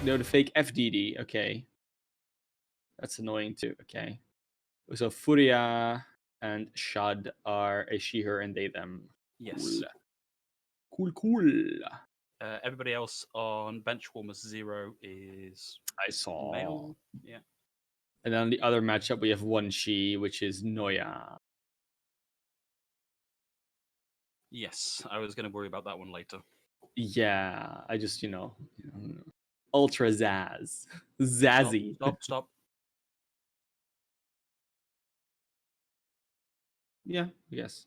No, the fake FDD. Okay. That's annoying too. Okay. So Furia and Shad are a she, her, and they, them. Yes. Cool. Everybody else on Benchwarmers Zero is I saw. male. Yeah. And then the other matchup, we have one she, which is Noya. Yes, I was going to worry about that one later. Yeah, I just, ultra zazz. Zazzy. Stop. Yeah, yes.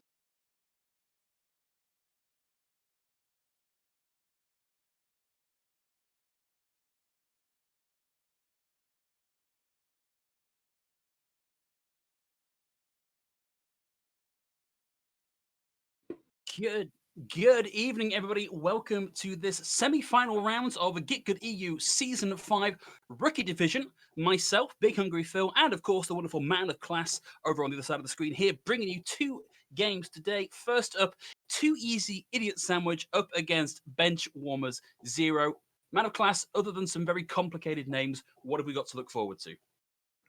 Good evening, everybody. Welcome to this semi-final rounds of GitGud EU Season 5 Rookie Division. Myself, Big Hungry Phil, and of course the wonderful man of class over on the other side of the screen here, bringing you two games today. First up, Too Easy Idiot Sandwich up against Benchwarmers Zero. Man of class, other than some very complicated names, what have we got to look forward to?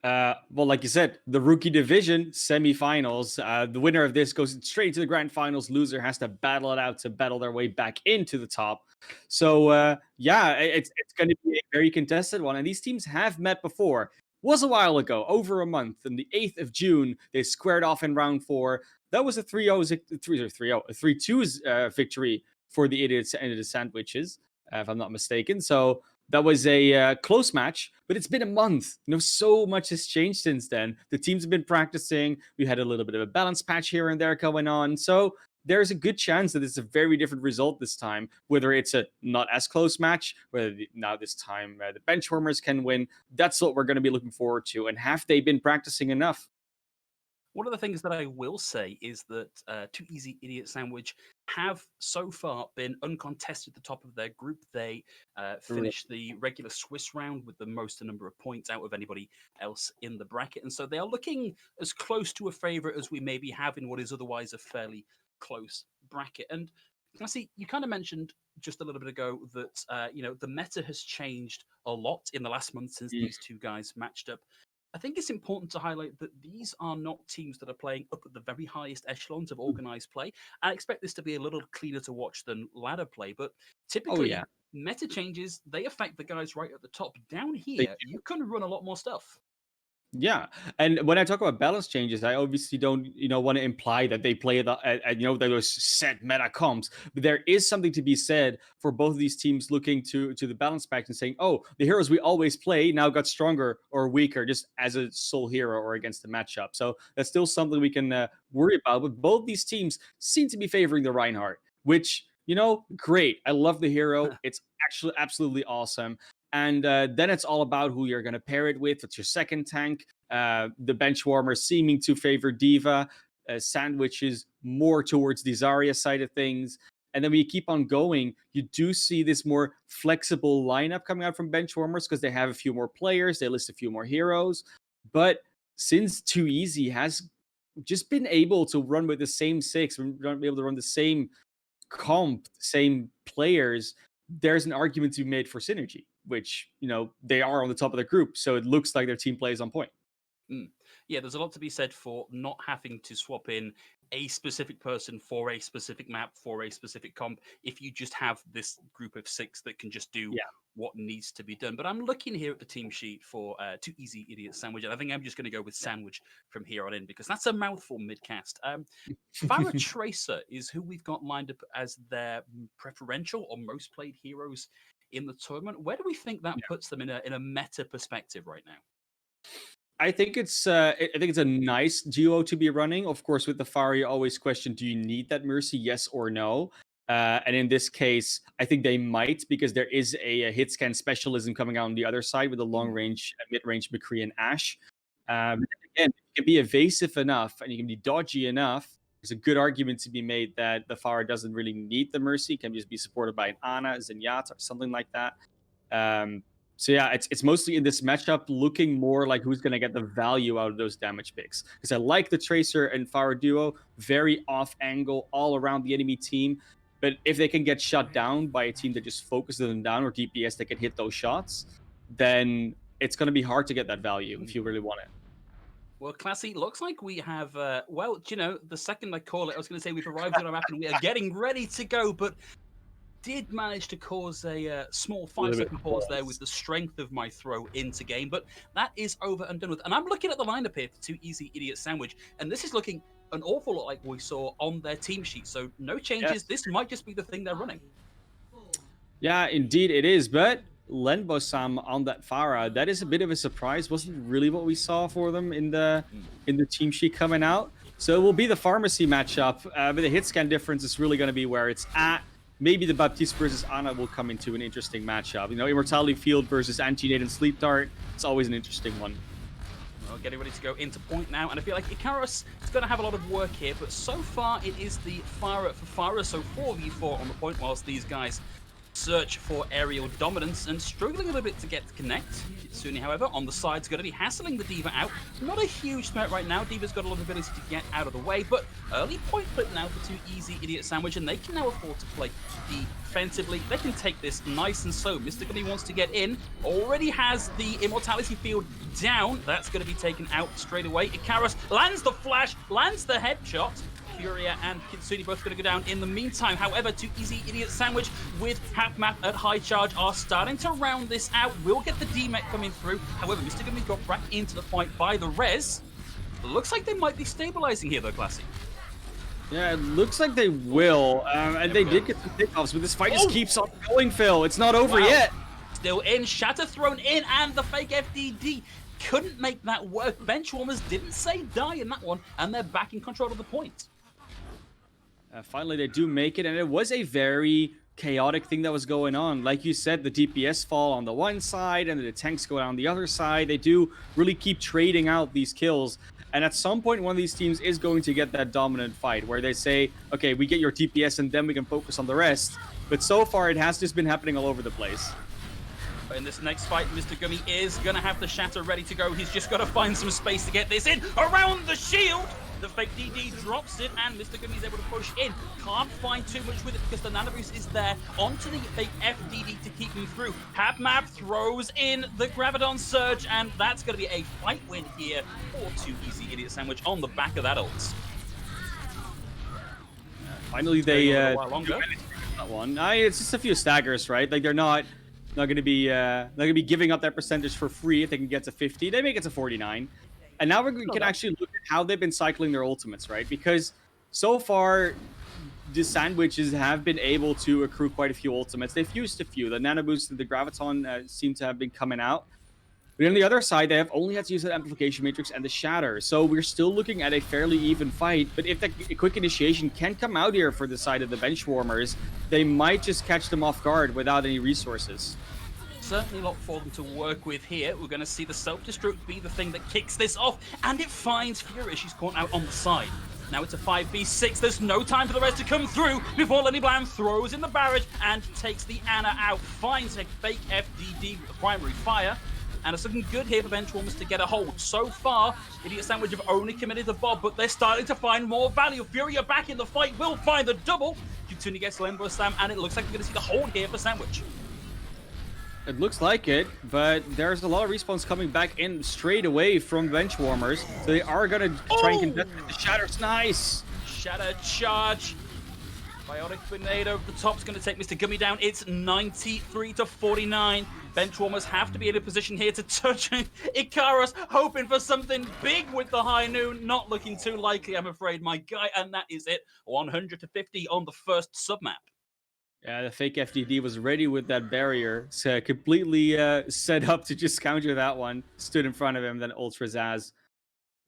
Well, like you said, the rookie division semifinals. The winner of this goes straight to the grand finals. Loser has to battle it out to battle their way back into the top. So yeah, it's going to be a very contested one. And these teams have met before. Was a while ago, over a month. On the 8th of June, they squared off in round 4. That was a 3-2 victory for the Idiots and the Sandwiches, if I'm not mistaken. So that was a close match, but it's been a month. So much has changed since then. The teams have been practicing. We had a little bit of a balance patch here and there going on. So there's a good chance that it's a very different result this time, whether it's a not as close match, whether now this time the Benchwarmers can win. That's what we're going to be looking forward to. And have they been practicing enough? One of the things that I will say is that Too Easy Idiot Sandwich have so far been uncontested at the top of their group. They finished the regular Swiss round with the most number of points out of anybody else in the bracket. And so they are looking as close to a favourite as we maybe have in what is otherwise a fairly close bracket. And I see you kind of mentioned just a little bit ago that the meta has changed a lot in the last month since these two guys matched up. I think it's important to highlight that these are not teams that are playing up at the very highest echelons of organized play. I expect this to be a little cleaner to watch than ladder play, but typically meta changes, they affect the guys right at the top. Down here, you can run a lot more stuff. Yeah, and when I talk about balance changes, I obviously don't, want to imply that they play those set meta comps. But there is something to be said for both of these teams looking to the balance pack and saying, "Oh, the heroes we always play now got stronger or weaker, just as a sole hero or against the matchup." So that's still something we can worry about. But both these teams seem to be favoring the Reinhardt, which great. I love the hero. It's actually absolutely awesome. And then it's all about who you're going to pair it with. It's your second tank. The Benchwarmers seeming to favor Diva. Sandwiches more towards the Zarya side of things. And then when you keep on going, you do see this more flexible lineup coming out from Benchwarmers because they have a few more players. They list a few more heroes. But since Too Easy has just been able to run with the same 6, be able to run the same comp, same players, there's an argument to be made for synergy, which, they are on the top of the group. So it looks like their team play is on point. Yeah, there's a lot to be said for not having to swap in a specific person for a specific map, for a specific comp, if you just have this group of 6 that can just do what needs to be done. But I'm looking here at the team sheet for Too Easy Idiot Sandwich, and I think I'm just going to go with Sandwich from here on in, because that's a mouthful mid-cast. Farah Tracer is who we've got lined up as their preferential or most played heroes in the tournament. Where do we think that puts them in a meta perspective right now? I think it's a nice duo to be running. Of course, with the Pharah, you always question: do you need that Mercy? Yes or no? And in this case, I think they might, because there is a hit scan specialism coming out on the other side with a long range, mid range McCree and Ashe. Again, if you can be evasive enough and you can be dodgy enough, there's a good argument to be made that the Pharah doesn't really need the Mercy. It can just be supported by an Ana, Zenyatta, or something like that. So yeah, it's mostly in this matchup looking more like who's going to get the value out of those damage picks. Because I like the Tracer and Pharah duo, very off angle all around the enemy team. But if they can get shut down by a team that just focuses them down or DPS that can hit those shots, then it's going to be hard to get that value if you really want it. Well, Classy, looks like we have, well, do you know, the second I call it, I was going to say we've arrived on our map and we are getting ready to go, but did manage to cause a small A little bit 5-second of pause there with pause. the strength of my throw into game, but that is over and done with. And I'm looking at the lineup here for Too Easy Idiot Sandwich, and this is looking an awful lot like we saw on their team sheet. So no changes. Yes. This might just be the thing they're running. Yeah, indeed it is. But Lenbosam on that Farah, that is a bit of a surprise. Wasn't really what we saw for them in the team sheet coming out. So it will be the pharmacy matchup, but the hit scan difference is really going to be where it's at. Maybe the Baptiste versus Ana will come into an interesting matchup. You know, Immortality Field versus Anti-Nade and Sleep Dart. It's always an interesting one. Well, getting ready to go into point now, and I feel like Ikaros is going to have a lot of work here, but so far it is the Farah for Farah, so 4v4 on the point, whilst these guys search for aerial dominance and struggling a little bit to get to connect. Kitsune, however, on the side is going to be hassling the D.Va out. Not a huge threat right now. D.Va's got a lot of ability to get out of the way, but early point flip now for Too Easy Idiot Sandwich, and they can now afford to play defensively. They can take this nice and slow. Mr. Gummy wants to get in, already has the Immortality Field down. That's going to be taken out straight away. Ikaros lands the flash, lands the headshot. Furia and Kitsune both going to go down in the meantime. However, Too Easy Idiot Sandwich with Map at high charge are starting to round this out. We'll get the D-Mech coming through. However, Mr. Gummy got back into the fight by the res. Looks like they might be stabilizing here though, Classy. Yeah, it looks like they will. And they did get some pickoffs, but this fight just keeps on going, Phil. It's not over yet. Still in, Shatter thrown in, and the fake FDD couldn't make that work. Benchwarmers didn't say die in that one, and they're back in control of the point. Finally, they do make it, and it was a very chaotic thing that was going on. Like you said, the DPS fall on the one side, and the tanks go down the other side. They do really keep trading out these kills, and at some point, one of these teams is going to get that dominant fight, where they say, okay, we get your DPS, and then we can focus on the rest. But so far, it has just been happening all over the place. In this next fight, Mr. Gummy is going to have the Shatter ready to go. He's just got to find some space to get this in. Around the shield! The fake DD drops it, and Mr. Gummy's able to push in. Can't find too much with it because the Nano Boost is there onto the fake FDD to keep him through. Map throws in the Graviton Surge, and that's going to be a fight win here for Too Easy Idiot Sandwich on the back of that ult. Finally, they that one. It's just a few staggers, right? Like they're not going to be giving up that percentage for free if they can get to 50. They make it to 49. And now we can actually look at how they've been cycling their ultimates, right? Because so far, the sandwiches have been able to accrue quite a few ultimates. They've used a few. The Nano Boost and the Graviton seem to have been coming out. But on the other side, they have only had to use the Amplification Matrix and the Shatter. So we're still looking at a fairly even fight. But if the quick initiation can come out here for the side of the Benchwarmers, they might just catch them off guard without any resources. Certainly a lot for them to work with here. We're going to see the self-destruct be the thing that kicks this off, and it finds Fury. She's caught out on the side. Now it's a 5v6. There's no time for the rest to come through before Lenny Blam throws in the barrage and takes the Ana out. Finds a fake FDD with the primary fire. And it's looking good here for Benchwarmers to get a hold. So far, Idiot Sandwich have only committed the Bob, but they're starting to find more value. Fury are back in the fight, will find the double. Kitsune gets Lembo Slam, and it looks like we're going to see the hold here for Sandwich. It looks like it, but there's a lot of respawns coming back in straight away from Benchwarmers. So they are going to try and contest it. The Shatter's nice. Shatter charge. Biotic Grenade over the top is going to take Mr. Gummy down. It's 93 to 49. Benchwarmers have to be in a position here to touch Ikaros, hoping for something big with the high noon. Not looking too likely, I'm afraid, my guy. And that is it. 100 to 50 on the first submap. Yeah, the fake FDD was ready with that barrier. So completely set up to just counter that one. Stood in front of him, then Ultra Zaz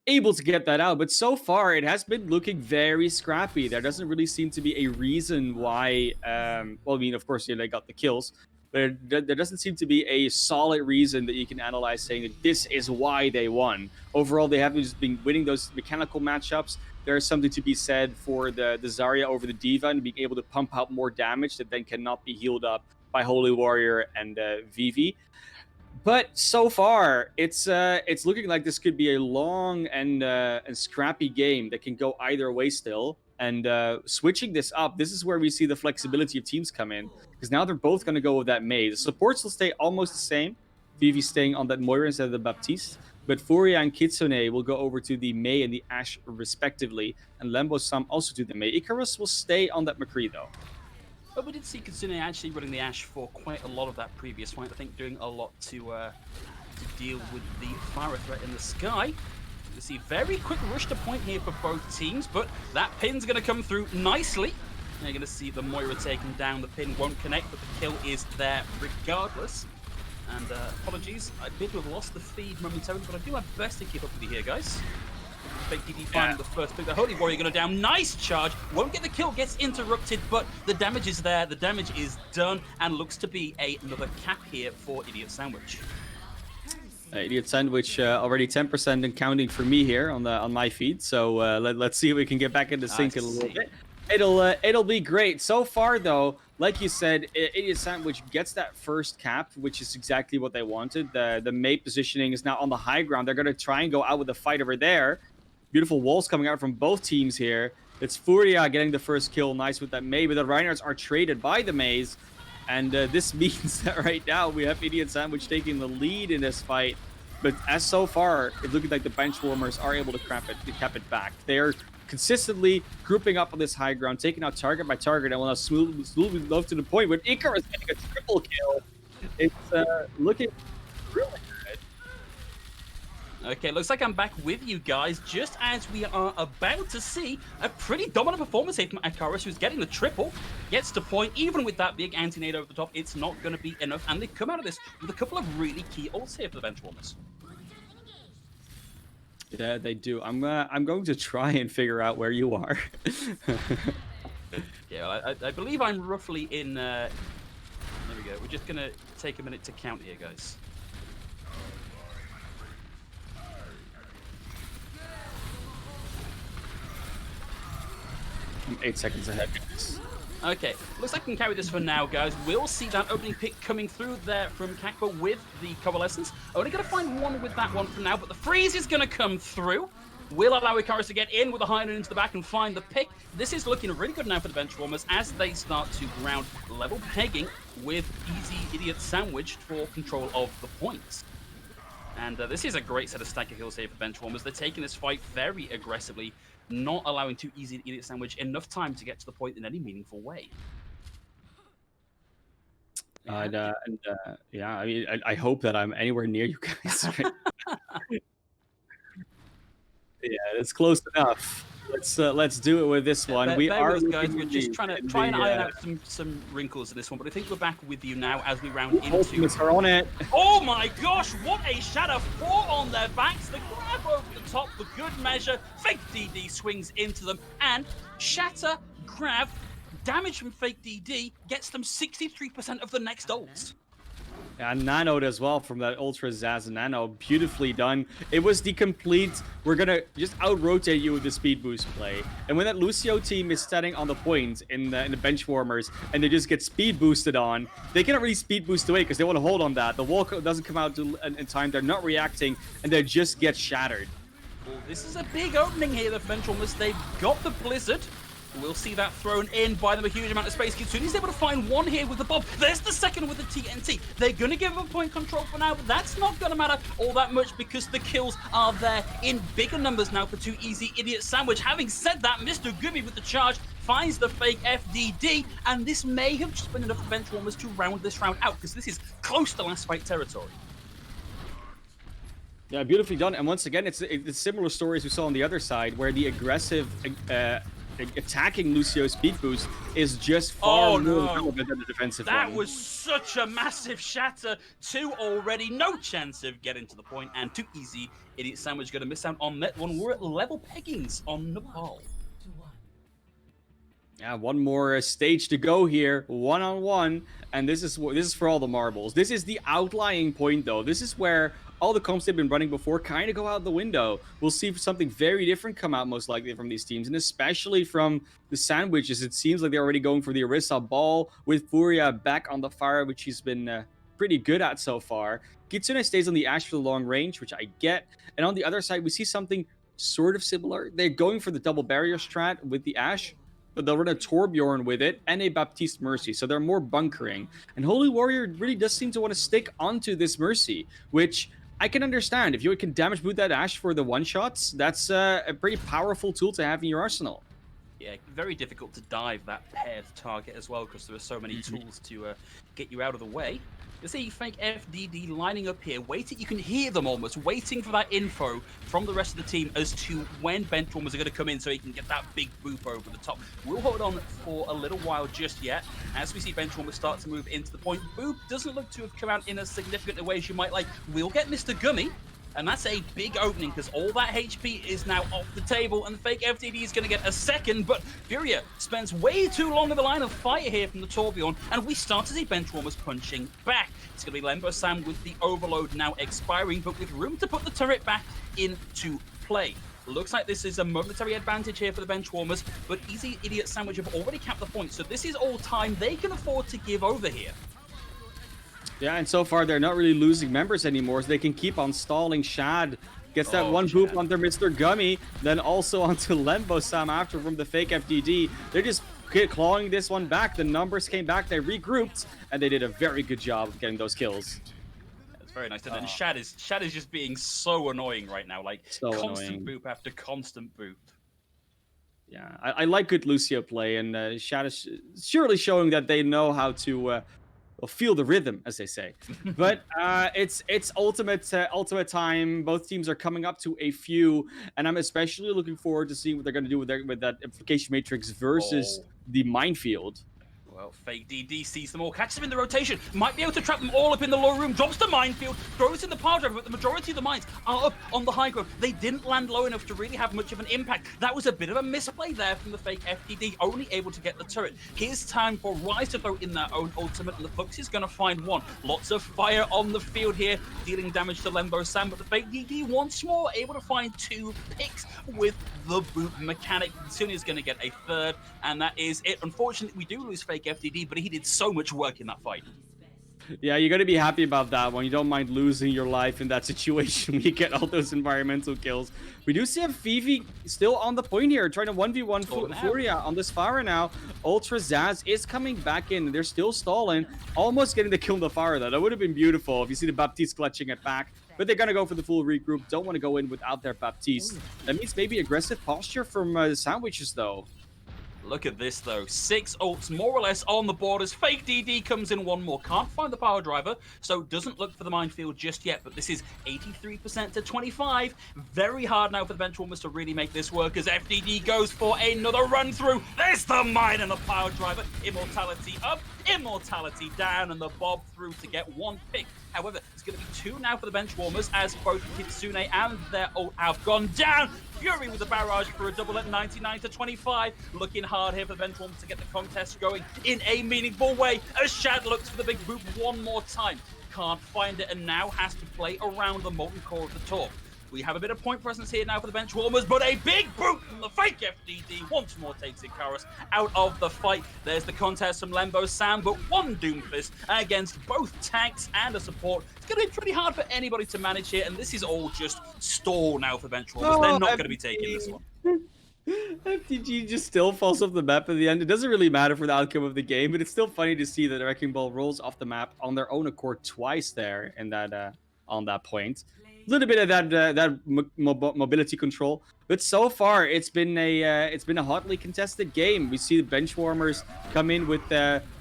able to get that out. But so far, it has been looking very scrappy. There doesn't really seem to be a reason why... well, I mean, of course, they got the kills. But there doesn't seem to be a solid reason that you can analyze saying that this is why they won. Overall, they haven't just been winning those mechanical matchups. There's something to be said for the Zarya over the D.Va and being able to pump out more damage that then cannot be healed up by Holy Warrior and Vivi. But so far, it's looking like this could be a long and scrappy game that can go either way still. And switching this up, this is where we see the flexibility of teams come in. Because now they're both going to go with that Mei. The supports will stay almost the same. Vivi staying on that Moira instead of the Baptiste. But Furia and Kitsune will go over to the Mei and the Ashe respectively. And Lembo Sam also to the Mei. Icarus will stay on that McCree though. But we did see Kitsune actually running the Ashe for quite a lot of that previous fight. I think doing a lot to deal with the fire threat in the sky. You see very quick rush to point here for both teams, but that pin's going to come through nicely. Now you're going to see the Moira taken down. The pin won't connect, but the kill is there regardless. And apologies, I appear to have lost the feed momentarily, but I do my best to keep up with you here, guys. Fake DD finding the first pick. The Holy Warrior going to down. Nice charge. Won't get the kill. Gets interrupted, but the damage is there. The damage is done, and looks to be another cap here for Idiot Sandwich. Idiot Sandwich already 10% and counting for me here on my feed. So let's see if we can get back into sync a little bit. It'll be great. So far though, like you said, Idiot Sandwich gets that first cap, which is exactly what they wanted. The Mei positioning is now on the high ground. They're gonna try and go out with a fight over there. Beautiful walls coming out from both teams here. It's Furia getting the first kill. Nice with that Mei, but the Reinhardts are traded by the Meis. And this means that right now we have Idiot Sandwich taking the lead in this fight. But as so far, it's looking like the Benchwarmers are able to cap it back. They're consistently grouping up on this high ground, taking out target by target, and will now smoothly love to the point where Icarus getting a triple kill. It's looking really good. Okay, looks like I'm back with you guys, just as we are about to see a pretty dominant performance here from Icarus, who's getting the triple, gets to point. Even with that big anti-nade over the top, it's not going to be enough, and they come out of this with a couple of really key ults here for the Benchwarmers. Yeah, they do. I'm going to try and figure out where you are. Yeah, well, I believe I'm roughly in... there we go. We're just going to take a minute to count here, guys. 8 seconds ahead. Okay, looks like I can carry this for now, guys. We'll see that opening pick coming through there from Kakba with the Coalescence. Only going to find one with that one for now, but the freeze is going to come through. Will allow Icarus to get in with a high noon into the back and find the pick. This is looking really good now for the Benchwarmers as they start to ground level pegging with Easy Idiot Sandwich for control of the points. And this is a great set of stacker heals here for Benchwarmers. They're taking this fight very aggressively, not allowing Too Easy Idiot Sandwich enough time to get to the point in any meaningful way. Yeah, I mean, I hope that I'm anywhere near you guys. Right? Yeah, it's close enough. Let's do it with this one. We are guys. We're just trying and iron out some wrinkles in this one, but I think we're back with you now as we round into. Her on it. Oh my gosh! What a shatter! 4 on their backs. The grab over the top, the good measure. Fake DD swings into them, and shatter, grab, damage from Fake DD gets them 63% of the next ults. And nanoed as well from that Ultra Zaz Nano. Beautifully done. It was the complete, we're going to just out-rotate you with the speed boost play. And when that Lucio team is standing on the point in the Benchwarmers and they just get speed boosted on, they cannot really speed boost away because they want to hold on that. The wall doesn't come out in time. They're not reacting and they just get shattered. Well, this is a big opening here, the Benchwarmers. They've got the Blizzard. We'll see that thrown in by them a huge amount of space. Kitsune's able to find one here with the bomb. There's the second with the TNT. They're going to give him point control for now, but that's not going to matter all that much because the kills are there in bigger numbers now for Too Easy Idiot Sandwich. Having said that, Mr. Gummy with the charge finds the fake FDD, and this may have just been enough for Benchwarmers to round this round out because this is close to last fight territory. Yeah, beautifully done. And once again, it's similar stories we saw on the other side where the aggressive attacking Lucio's speed boost is just far more relevant than the defensive one. That was such a massive shatter. 2 already, no chance of getting to the point, and Too Easy Idiot Sandwich going to miss out on that one. We're at level peggings on Nepal. Yeah, one more stage to go here, one-on-one, and this is for all the marbles. This is the outlying point, though. This is where all the comps they've been running before kind of go out the window. We'll see something very different come out most likely from these teams, and especially from the Sandwiches. It seems like they're already going for the Orisa ball with Furia back on the fire, which he's been pretty good at so far. Kitsune stays on the Ashe for the long range, which I get. And on the other side, we see something sort of similar. They're going for the double barrier strat with the Ashe, but they'll run a Torbjorn with it and a Baptiste Mercy. So they're more bunkering. And Holy Warrior really does seem to want to stick onto this Mercy, which I can understand. If you can damage boot that Ashe for the one shots, that's a pretty powerful tool to have in your arsenal. Yeah, very difficult to dive that paired target as well because there are so many tools to get you out of the way. You see Fake FDD lining up here, waiting. You can hear them almost waiting for that info from the rest of the team as to when Benchwarmers are going to come in so he can get that big boop over the top. We'll hold on for a little while just yet as we see Benchwarmers start to move into the point. Boop doesn't look to have come out in as significant a way as you might like. We'll get Mr. Gummy. And that's a big opening because all that HP is now off the table and the Fake FTD is going to get a second, but Furia spends way too long in the line of fire here from the Torbjorn, and we start to see Benchwarmers punching back. It's going to be Lembo Sam with the overload now expiring, but with room to put the turret back into play. Looks like this is a momentary advantage here for the Benchwarmers, but Easy Idiot Sandwich have already capped the point, so this is all time they can afford to give over here. Yeah, and so far they're not really losing members anymore, so they can keep on stalling. Shad gets that one boop onto Mr. Gummy, then also onto Lembo Sam after from the Fake FDD. They're just clawing this one back. The numbers came back, they regrouped, and they did a very good job of getting those kills. That's very nice. And then Shad is just being so annoying right now, like so constant annoying. boop after constant boop. Yeah, I like good Lucio play, and Shad is surely showing that they know how to feel the rhythm, as they say. But it's ultimate time. Both teams are coming up to a few, and I'm especially looking forward to seeing what they're going to do with that Implication Matrix versus the Minefield. Well, Fake DD sees them all, catches them in the rotation, might be able to trap them all up in the low room, drops the minefield, throws in the power driver, but the majority of the mines are up on the high ground. They didn't land low enough to really have much of an impact. That was a bit of a misplay there from the Fake FTD, only able to get the turret. Here's time for Rise to throw in their own ultimate, and the Flux is going to find one. Lots of fire on the field here, dealing damage to Lembo Sam, but the Fake DD once more able to find 2 picks with the boot mechanic. Soon is going to get a third, and that is it. Unfortunately, we do lose Fake FTD, but he did so much work in that fight. Yeah, you got to be happy about that one. You don't mind losing your life in that situation when you get all those environmental kills. We do see a Fifi still on the point here, trying to 1v1 Furia on this Pharah now. Ultra Zaz is coming back in. They're still stalling, almost getting the kill on the Pharah, though. That would have been beautiful if you see the Baptiste clutching it back. But they're going to go for the full regroup. Don't want to go in without their Baptiste. That means maybe aggressive posture from Sandwiches, though. Look at this, though. 6 ults, more or less, on the board as Fake DD comes in one more. Can't find the power driver, so doesn't look for the minefield just yet, but this is 83% to 25. Very hard now for the Benchwarmers to really make this work as FDD goes for another run through. There's the mine and the power driver. Immortality up, Immortality down, and the bob through to get 1 pick. However, it's going to be 2 now for the Benchwarmers as both Kitsune and their ult have gone down. Fury with the barrage for a double at 99 to 25. Looking hard here for the Benchwarmers to get the contest going in a meaningful way as Shad looks for the big boop one more time. Can't find it and now has to play around the molten core of the Torp. We have a bit of point presence here now for the Benchwarmers, but a big boot from the Fake FDD once more takes Icarus out of the fight. There's the contest from Lembo Sam, but one Doomfist against both tanks and a support. It's going to be pretty hard for anybody to manage here, and this is all just stall now for Benchwarmers. They're not going to be taking this one. FTG just still falls off the map at the end. It doesn't really matter for the outcome of the game, but it's still funny to see that the Wrecking Ball rolls off the map on their own accord twice there in that on that point. A little bit of that mobility control, but so far it's been a hotly contested game. We see the Benchwarmers come in with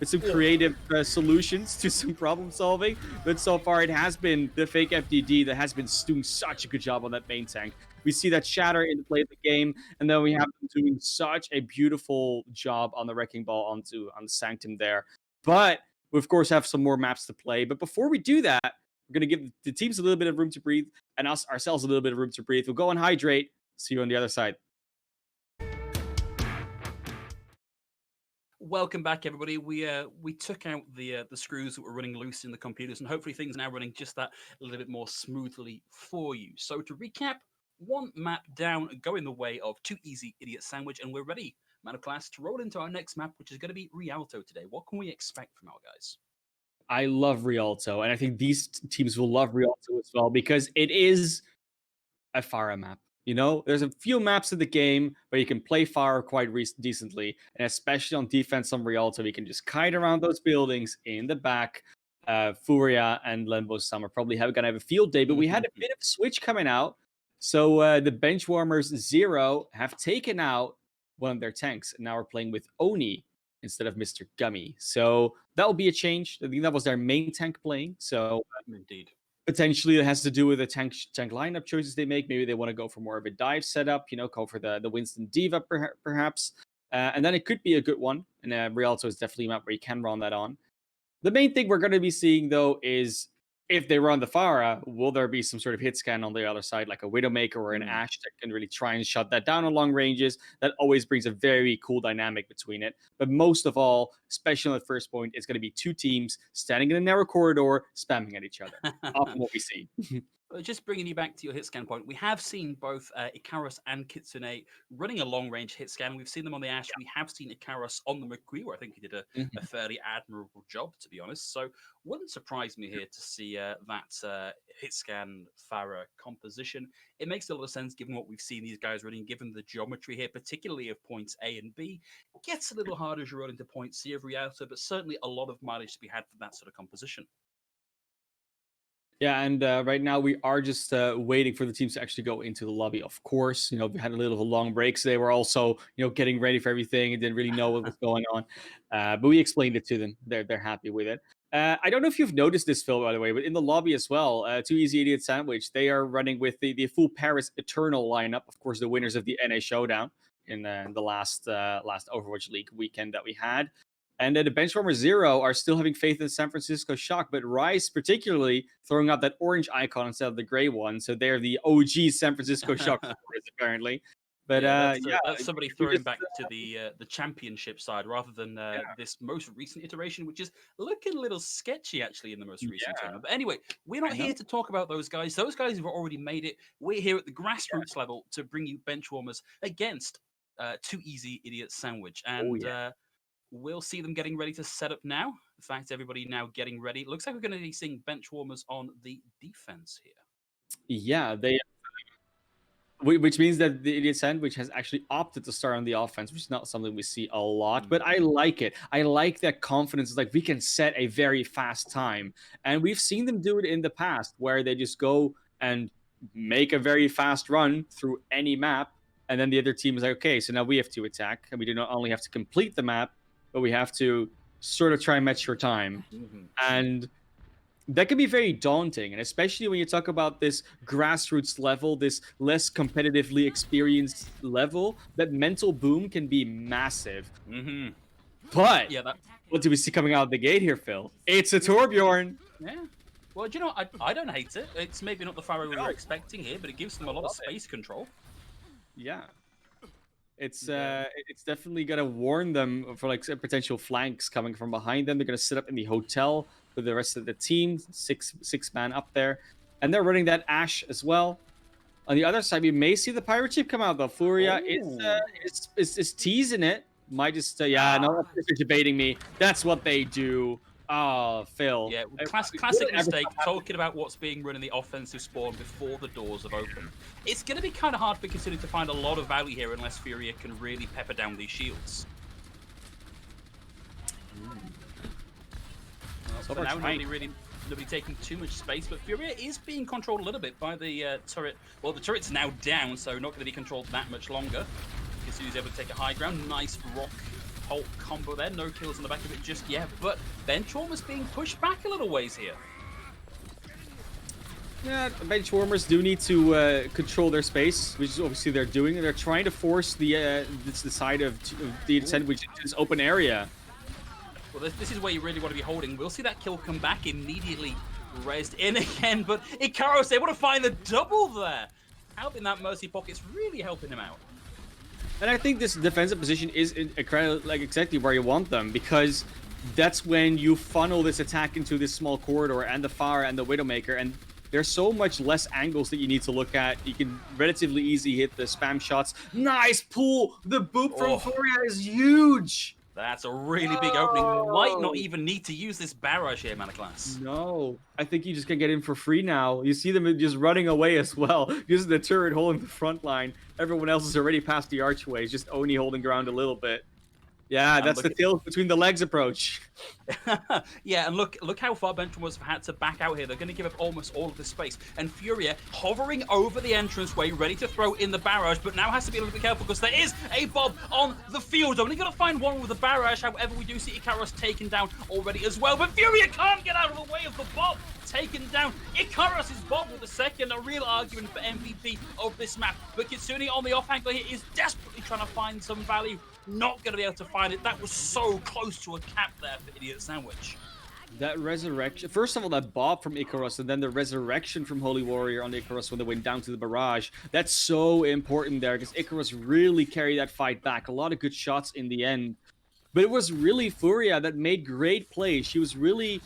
some creative solutions to some problem solving, but so far it has been the Fake FDD that has been doing such a good job on that main tank. We see that Shatter in the play of the game, and then we have them doing such a beautiful job on the Wrecking Ball on the Sanctum there. But we of course have some more maps to play. But before we do that, we're going to give the teams a little bit of room to breathe and ourselves a little bit of room to breathe. We'll go and hydrate. See you on the other side. Welcome back, everybody. We took out the screws that were running loose in the computers, and hopefully things are now running just that a little bit more smoothly for you. So to recap, 1 map down, going the way of 2 Easy Idiot Sandwich, and we're ready, man of class, to roll into our next map, which is going to be Rialto today. What can we expect from our guys? I love Rialto, and I think these teams will love Rialto as well because it is a Pharah map. You know, there's a few maps in the game where you can play fire quite decently, and especially on defense on Rialto, we can just kite around those buildings in the back. Furia and Limbo Sum are probably gonna have a field day, but we had a bit of a switch coming out. So the Benchwarmers Zero have taken out one of their tanks, and now we're playing with Oni instead of Mr. Gummy. So that will be a change. I think that was their main tank playing. So Indeed. potentially it has to do with the tank lineup choices they make. Maybe they want to go for more of a dive setup, you know, go for the Winston Diva perhaps. And then it could be a good one. And Rialto is definitely a map where you can run that on. The main thing we're going to be seeing, though, is if they run the Pharah, will there be some sort of hit scan on the other side, like a Widowmaker or an Ashe that can really try and shut that down on long ranges? That always brings a very cool dynamic between it. But most of all, especially on the first point, it's going to be two teams standing in a narrow corridor, spamming at each other. Often what we see. Just bringing you back to your hit scan point, we have seen both Icarus and Kitsune running a long-range hit scan. We've seen them on the Ashe. We have seen Icarus on the McCree, where I think he did a fairly admirable job, to be honest. So wouldn't surprise me here to see that hit scan Farah composition. It makes a lot of sense given what we've seen these guys running, given the geometry here, particularly of points A and B. It gets a little harder as you run into point C of Rialto, but certainly a lot of mileage to be had for that sort of composition. Yeah, and right now we are just waiting for the teams to actually go into the lobby. Of course, you know, we had a little of a long break, so they were also, you know, getting ready for everything and didn't really know what was going on. But we explained it to them. They're happy with it. I don't know if you've noticed this, Phil, by the way, but in the lobby as well, Too Easy Idiot Sandwich, they are running with the full Paris Eternal lineup. Of course, the winners of the NA Showdown in the last Overwatch League weekend that we had. And the Benchwarmers Zero are still having faith in San Francisco Shock, but Rice particularly throwing out that orange icon instead of the gray one. So they're the OG San Francisco Shock supporters, apparently. But that's somebody throwing back to the championship side rather than this most recent iteration, which is looking a little sketchy actually in the most recent tournament. But anyway, we're not here to talk about those guys. Those guys have already made it. We're here at the grassroots level to bring you Benchwarmers against Too Easy Idiot Sandwich. And we'll see them getting ready to set up now. In fact, everybody now getting ready. Looks like we're going to be seeing Benchwarmers on the defense here. Yeah, which means that the Idiot Sandwich has actually opted to start on the offense, which is not something we see a lot, but I like it. I like that confidence. It's like we can set a very fast time. And we've seen them do it in the past where they just go and make a very fast run through any map. And then the other team is like, okay, so now we have to attack. And we do not only have to complete the map, but we have to sort of try and match your time. And that can be very daunting. And especially when you talk about this grassroots level, this less competitively experienced level, that mental boom can be massive. But what do we see coming out of the gate here, Phil? It's a Torbjorn. Yeah. Well, do you know, I don't hate it. It's maybe not the Pharaoh we were expecting here, but it gives them a lot of space control. Yeah. It's definitely gonna warn them for like potential flanks coming from behind them. They're gonna sit up in the hotel with the rest of the team, six man up there, and they're running that Ashe as well. On the other side, we may see the pirate ship come out though. Furia is teasing it. Might just no, they're debating me. That's what they do. Oh, Phil. Yeah, classic mistake, talking about what's being run in the offensive spawn before the doors have opened. It's going to be kind of hard for Kitsune to find a lot of value here unless Furia can really pepper down these shields. So now nobody taking too much space, but Furia is being controlled a little bit by the turret. Well, the turret's now down, so not going to be controlled that much longer. Kitsune's able to take a high ground. Nice rock Hulk combo there. No kills on the back of it just yet, but Benchwarmers being pushed back a little ways here. Yeah, Benchwarmers do need to control their space, which is obviously they're doing. They're trying to force the side of the sandwich into this open area. Well, this is where you really want to be holding. We'll see that kill come back immediately. Rezzed in again, but Icarus able to find the double there. Helping that Mercy Pocket's really helping him out. And I think this defensive position is like exactly where you want them, because that's when you funnel this attack into this small corridor and the Pharah and the Widowmaker, and there's so much less angles that you need to look at. You can relatively easy hit the spam shots. Nice pull! The boop from Furia is huge! That's a really big opening. Might not Oh! even need to use this barrage here, Manaclass. No, I think you just can get in for free now. You see them just running away as well, using the turret holding the front line. Everyone else is already past the archways, just Oni holding ground a little bit. Yeah, And that's look the tails between the legs approach. yeah, and look how far Benchwarmers have had to back out here. They're going to give up almost all of the space. And Furia hovering over the entranceway, ready to throw in the barrage, but now has to be a little bit careful because there is a Bob on the field. Only got to find one with the barrage. However, we do see Ikaros taken down already as well. But Furia can't get out of the way of the Bob. Taken down. Ikaros is Bob with the second, a real argument for MVP of this map. But Kitsune on the off angle here is desperately trying to find some value. Not going to be able to find it. That was so close to a cap there for Idiot Sandwich. That resurrection, first of all, that bob from Icarus, and then the resurrection from Holy Warrior on Icarus when they went down to the barrage. That's so important there because Icarus really carried that fight back. A lot of good shots in the end. But it was really Furia that made great plays. She was really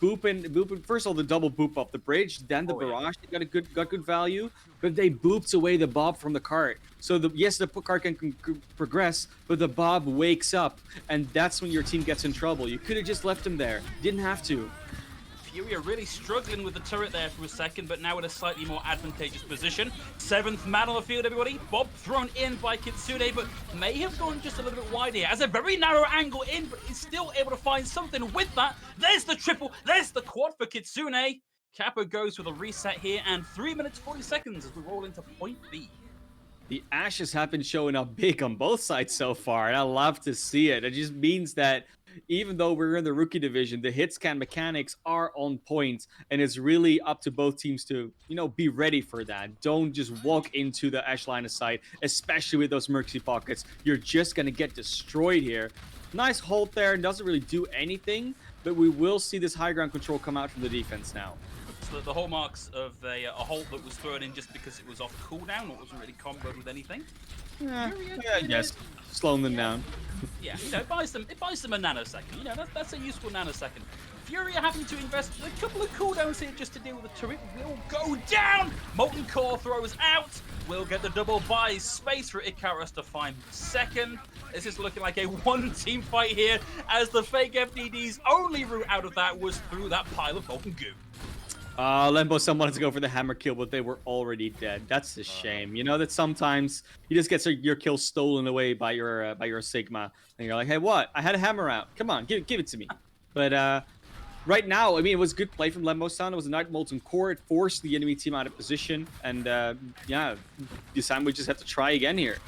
booping. First of all, the double boop up the bridge, then the barrage. They got good value, but they booped away the bob from the cart. So yes, the cart can progress, but the bob wakes up, and that's when your team gets in trouble. You could have just left him there. Didn't have to. Furia really struggling with the turret there for a second, but now in a slightly more advantageous position. 7th man on the field, everybody. Bob thrown in by Kitsune, but may have gone just a little bit wide here. Has a very narrow angle in, but is still able to find something with that. There's the triple. There's the quad for Kitsune. Kappa goes with a reset here, and 3 minutes 40 seconds as we roll into point B. The ashes have been showing up big on both sides so far, and I love to see it. It just means that even though we're in the rookie division, the hit scan mechanics are on point, and it's really up to both teams to, be ready for that. Don't just walk into the ash line of sight, especially with those Mercy pockets. You're just going to get destroyed here. Nice hold there, doesn't really do anything, but we will see this high ground control come out from the defense now. So the hallmarks of a hold that was thrown in just because it was off cooldown or wasn't really comboed with anything. Yeah, yes, slowing them down. Yeah, it buys them a nanosecond. That's a useful nanosecond. Furia having to invest a couple of cooldowns here just to deal with the turret will go down. Molten Core throws out. We'll get the double buy space for Ikaros to find second. This is looking like a one-team fight here as the fake FDD's only route out of that was through that pile of molten goo. Lembo, some wanted to go for the hammer kill, but they were already dead. That's a shame. That sometimes you just get your kill stolen away by your Sigma, and you're like, hey, what? I had a hammer out. Come on, give it to me. But right now, it was good play from Lembo-san. It was a Night Molten Core. It forced the enemy team out of position, and the Sandwiches have to try again here.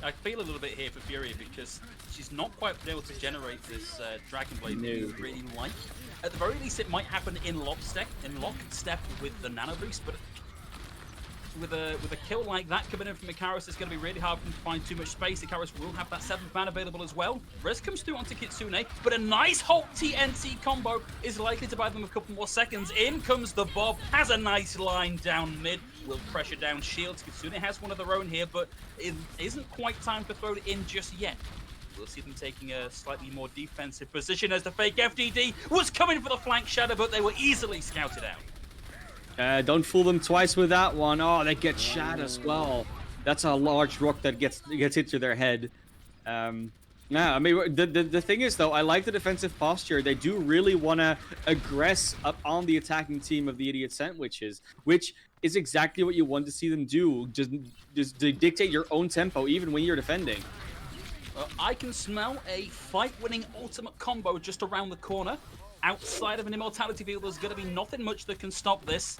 I feel a little bit here for Furia because she's not quite been able to generate this Dragon Blade that you really like. At the very least, it might happen in lockstep with the Nano Boost, but with a kill like that coming in from Ikaros, it's going to be really hard for them to find too much space. Ikaros will have that 7th man available as well. Res comes through onto Kitsune, but a nice Halt TNT combo is likely to buy them a couple more seconds. In comes the Bob, has a nice line down mid, will pressure down shields. Kitsune has one of their own here, but it isn't quite time to throw it in just yet. We'll see them taking a slightly more defensive position as the fake FDD was coming for the flank shadow, but they were easily scouted out. Don't fool them twice with that one. Oh, they get shot as well. That's a large rock that gets hit to their head. Yeah, the thing is, though, I like the defensive posture. They do really want to aggress up on the attacking team of the Idiot Sandwiches, which is exactly what you want to see them do. Just dictate your own tempo, even when you're defending. I can smell a fight-winning ultimate combo just around the corner. Outside of an immortality field, there's going to be nothing much that can stop this,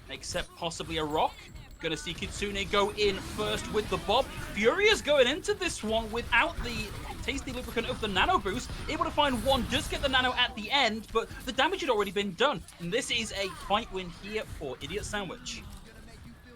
except possibly a rock. Going to see Kitsune go in first with the Bob. Furia's going into this one without the tasty lubricant of the Nano Boost. Able to find one, does get the Nano at the end, but the damage had already been done. And this is a fight win here for Idiot Sandwich.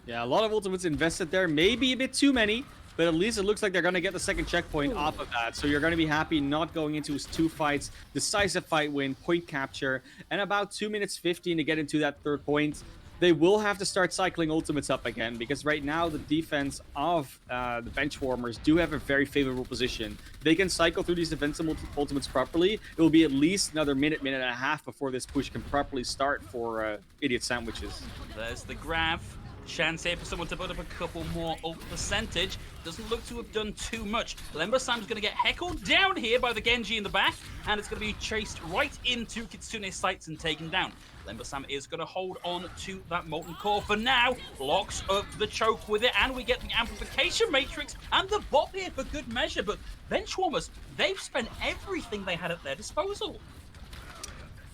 Yeah, a lot of ultimates invested there. Maybe a bit too many. But at least it looks like they're going to get the second checkpoint off of that. So you're going to be happy not going into 2 fights, decisive fight win, point capture, and about 2 minutes 15 to get into that 3rd point. They will have to start cycling ultimates up again because right now the defense of the Benchwarmers do have a very favorable position. They can cycle through these defensive ultimates properly. It will be at least another minute and a half before this push can properly start for Idiot Sandwiches. There's the grab. Chance here for someone to build up a couple more ult percentage. Doesn't look to have done too much. Lembo Sam's going to get heckled down here by the Genji in the back, and it's going to be chased right into Kitsune's sights and taken down. Lembo Sam is going to hold on to that Molten Core for now. Blocks up the choke with it, and we get the Amplification Matrix and the bot here for good measure. But Benchwarmers, they've spent everything they had at their disposal.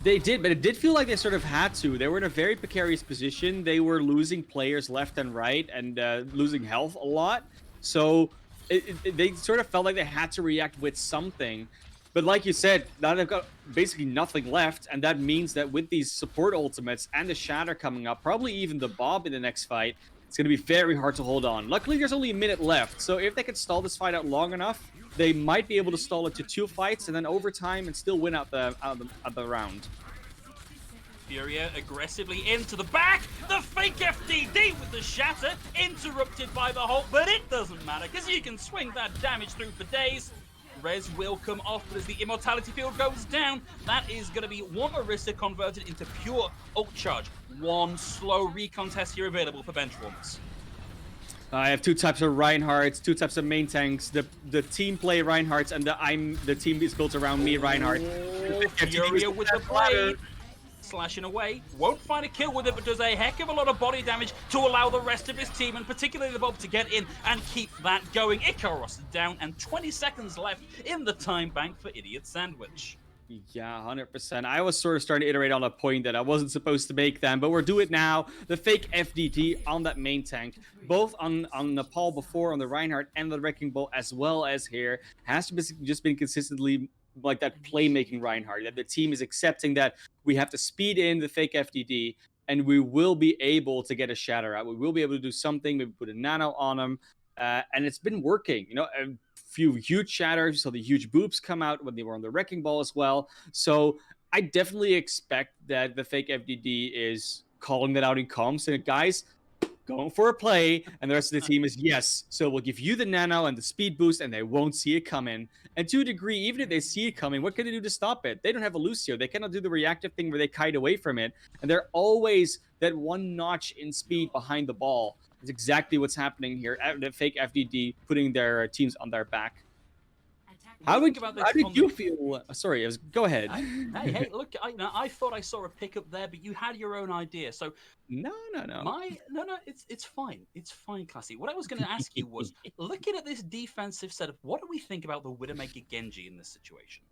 They did, but it did feel like they sort of had to. They were in a very precarious position. They were losing players left and right and losing health a lot. So they sort of felt like they had to react with something. But like you said, now they've got basically nothing left. And that means that with these support ultimates and the Shatter coming up, probably even the Bob in the next fight, it's going to be very hard to hold on. Luckily, there's only a minute left. So if they can stall this fight out long enough, they might be able to stall it to 2 fights and then overtime and still win out the round. Furia aggressively into the back. The fake FDD with the Shatter, interrupted by the Hulk, but it doesn't matter because you can swing that damage through for days. Res will come off, but as the Immortality Field goes down, that is going to be 1 Orisa converted into pure ult charge. 1 slow recon test here available for Benchwarmers. I have 2 types of Reinhardts, 2 types of main tanks. The team play Reinhardts, and the team is built around me, Reinhardt. Furia with the blade, slashing away. Won't find a kill with it, but does a heck of a lot of body damage to allow the rest of his team, and particularly the Bob, to get in and keep that going. Ikaros is down, and 20 seconds left in the time bank for Idiot Sandwich. Yeah, 100%. I was sort of starting to iterate on a point that I wasn't supposed to make then, but we'll do it now. The fake FDD on that main tank, both on Nepal before, on the Reinhardt and the Wrecking Ball, as well as here, has to be just been consistently like that playmaking Reinhardt, that the team is accepting that we have to speed in the fake FDD, and we will be able to get a Shatter out. We will be able to do something, maybe put a nano on him, and it's been working. You know, a few huge Shatters, so the huge boobs come out when they were on the Wrecking Ball as well. So I definitely expect that the fake FDD is calling that out in comms, and guys, going for a play, and the rest of the team is yes. So we'll give you the nano and the speed boost, and they won't see it coming. And to a degree, even if they see it coming, what can they do to stop it? They don't have a Lucio. They cannot do the reactive thing where they kite away from it. And they're always that 1 notch in speed behind the ball. It's exactly what's happening here. The fake FDD putting their teams on their back. How did you feel? Sorry, go ahead. Hey, look, I thought I saw a pickup there, but you had your own idea. So no. It's fine. It's fine, Classy. What I was going to ask you was, looking at this defensive setup, what do we think about the Widowmaker Genji in this situation?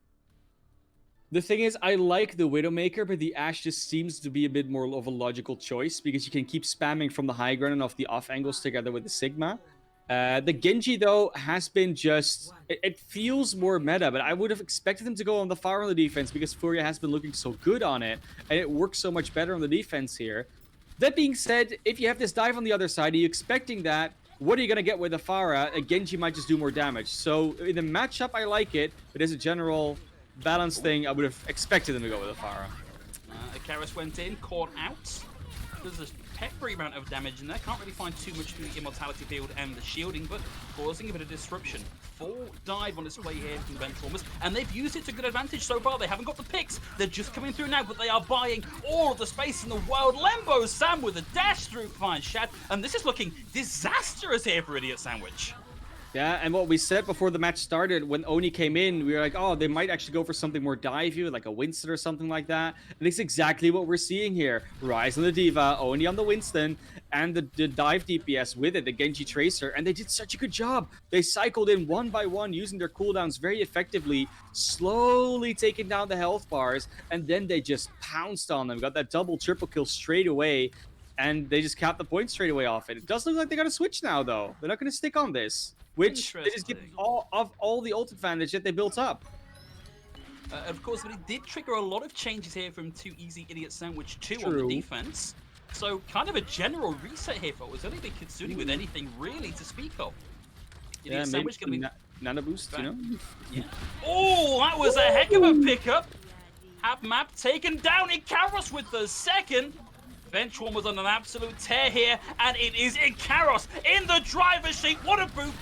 The thing is, I like the Widowmaker, but the Ashe just seems to be a bit more of a logical choice because you can keep spamming from the high ground and off the off angles together with the Sigma. The Genji, though, has been just... It feels more meta, but I would have expected him to go on the far on the defense because Furia has been looking so good on it, and it works so much better on the defense here. That being said, if you have this dive on the other side, are you expecting that? What are you going to get with the Pharah? A Genji might just do more damage. So in the matchup, I like it, but as a general balance thing, I would have expected them to go with the Pharah. Ikaros went in, caught out. There's a peppery amount of damage in there. Can't really find too much through the Immortality Field and the shielding, but causing a bit of disruption. Full dive on display here from the Benchwarmers, and they've used it to good advantage so far. They haven't got the picks. They're just coming through now, but they are buying all of the space in the world. Lembo Sam with a dash through Fine Shad, and this is looking disastrous here for Idiot Sandwich. Yeah, and what we said before the match started, when Oni came in, we were like, oh, they might actually go for something more divey, like a Winston or something like that. And it's exactly what we're seeing here. Rise on the Diva, Oni on the Winston, and the dive DPS with it, the Genji Tracer, and they did such a good job. They cycled in 1 by 1 using their cooldowns very effectively, slowly taking down the health bars, and then they just pounced on them, got that double, triple kill straight away, and they just capped the point straight away off it. It does look like they got to switch now, though. They're not going to stick on this. Which they just give all the ult advantage that they built up. Of course, but it did trigger a lot of changes here from 2 Easy Idiot Sandwich 2 on the defense. So kind of a general reset here for it. Was only big Kitsune with anything really to speak of. Idiot Sandwich going to be nano boost, you know? Yeah. Oh, that was a heck of a pickup. Half map taken down. Ikaros with the second. Benchwarmers on an absolute tear here, and it is Ikaros in the driver's seat. What a boot!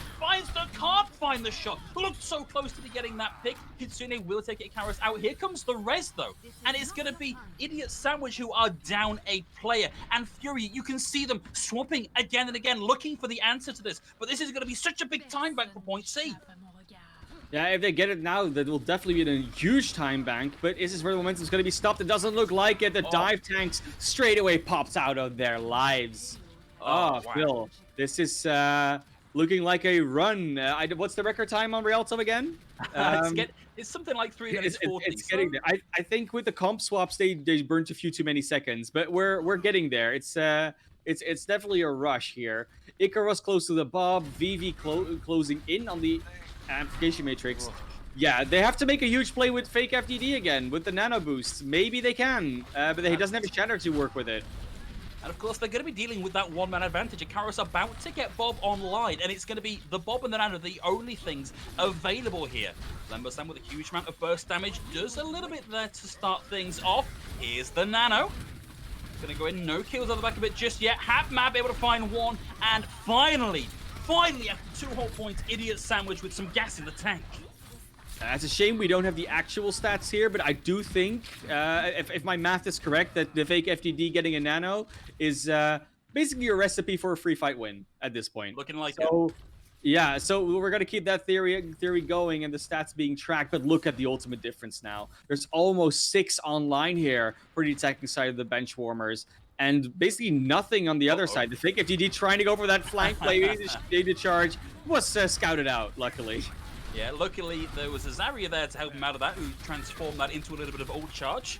Can't find the shot. Looked so close to be getting that pick. Kitsune will take Ikaros out. Here comes the res though, and it's going to be Idiot Sandwich who are down a player. And Fury, you can see them swapping again and again, looking for the answer to this. But this is going to be such a big time bank for point C. Yeah, if they get it now, that will definitely be a huge time bank. But is this where the momentum's going to be stopped? It doesn't look like it. The dive tanks straight away pops out of their lives. Oh, wow. Phil, this is looking like a run. What's the record time on Rialto again? It's something like 3 minutes 40. It's getting there. I think with the comp swaps, they burnt a few too many seconds, but we're getting there. It's definitely a rush here. Icarus close to the bob. VV closing in on the amplification matrix. Yeah, they have to make a huge play with fake FDD again with the nano boost. Maybe they can, but he doesn't have a shatter to work with it. And of course, they're going to be dealing with that one-man advantage. Ikaros about to get Bob online, and it's going to be the Bob and the Nano, the only things available here. Lembo-san with a huge amount of burst damage, does a little bit there to start things off. Here's the Nano. Going to go in, no kills on the back of it just yet. HapMap able to find one, and finally, after 2 whole points, Idiot Sandwich with some gas in the tank. It's a shame we don't have the actual stats here, but I do think, if my math is correct, that the fake FTD getting a nano is basically a recipe for a free fight win at this point. Looking like so. Yeah, so we're going to keep that theory going and the stats being tracked, but look at the ultimate difference now. There's almost 6 online here for the attacking side of the Benchwarmers, and basically nothing on the other side. The fake FTD trying to go for that flank play, to charge, was scouted out, luckily. Yeah, luckily there was a Zarya there to help him out of that, who transformed that into a little bit of ult charge.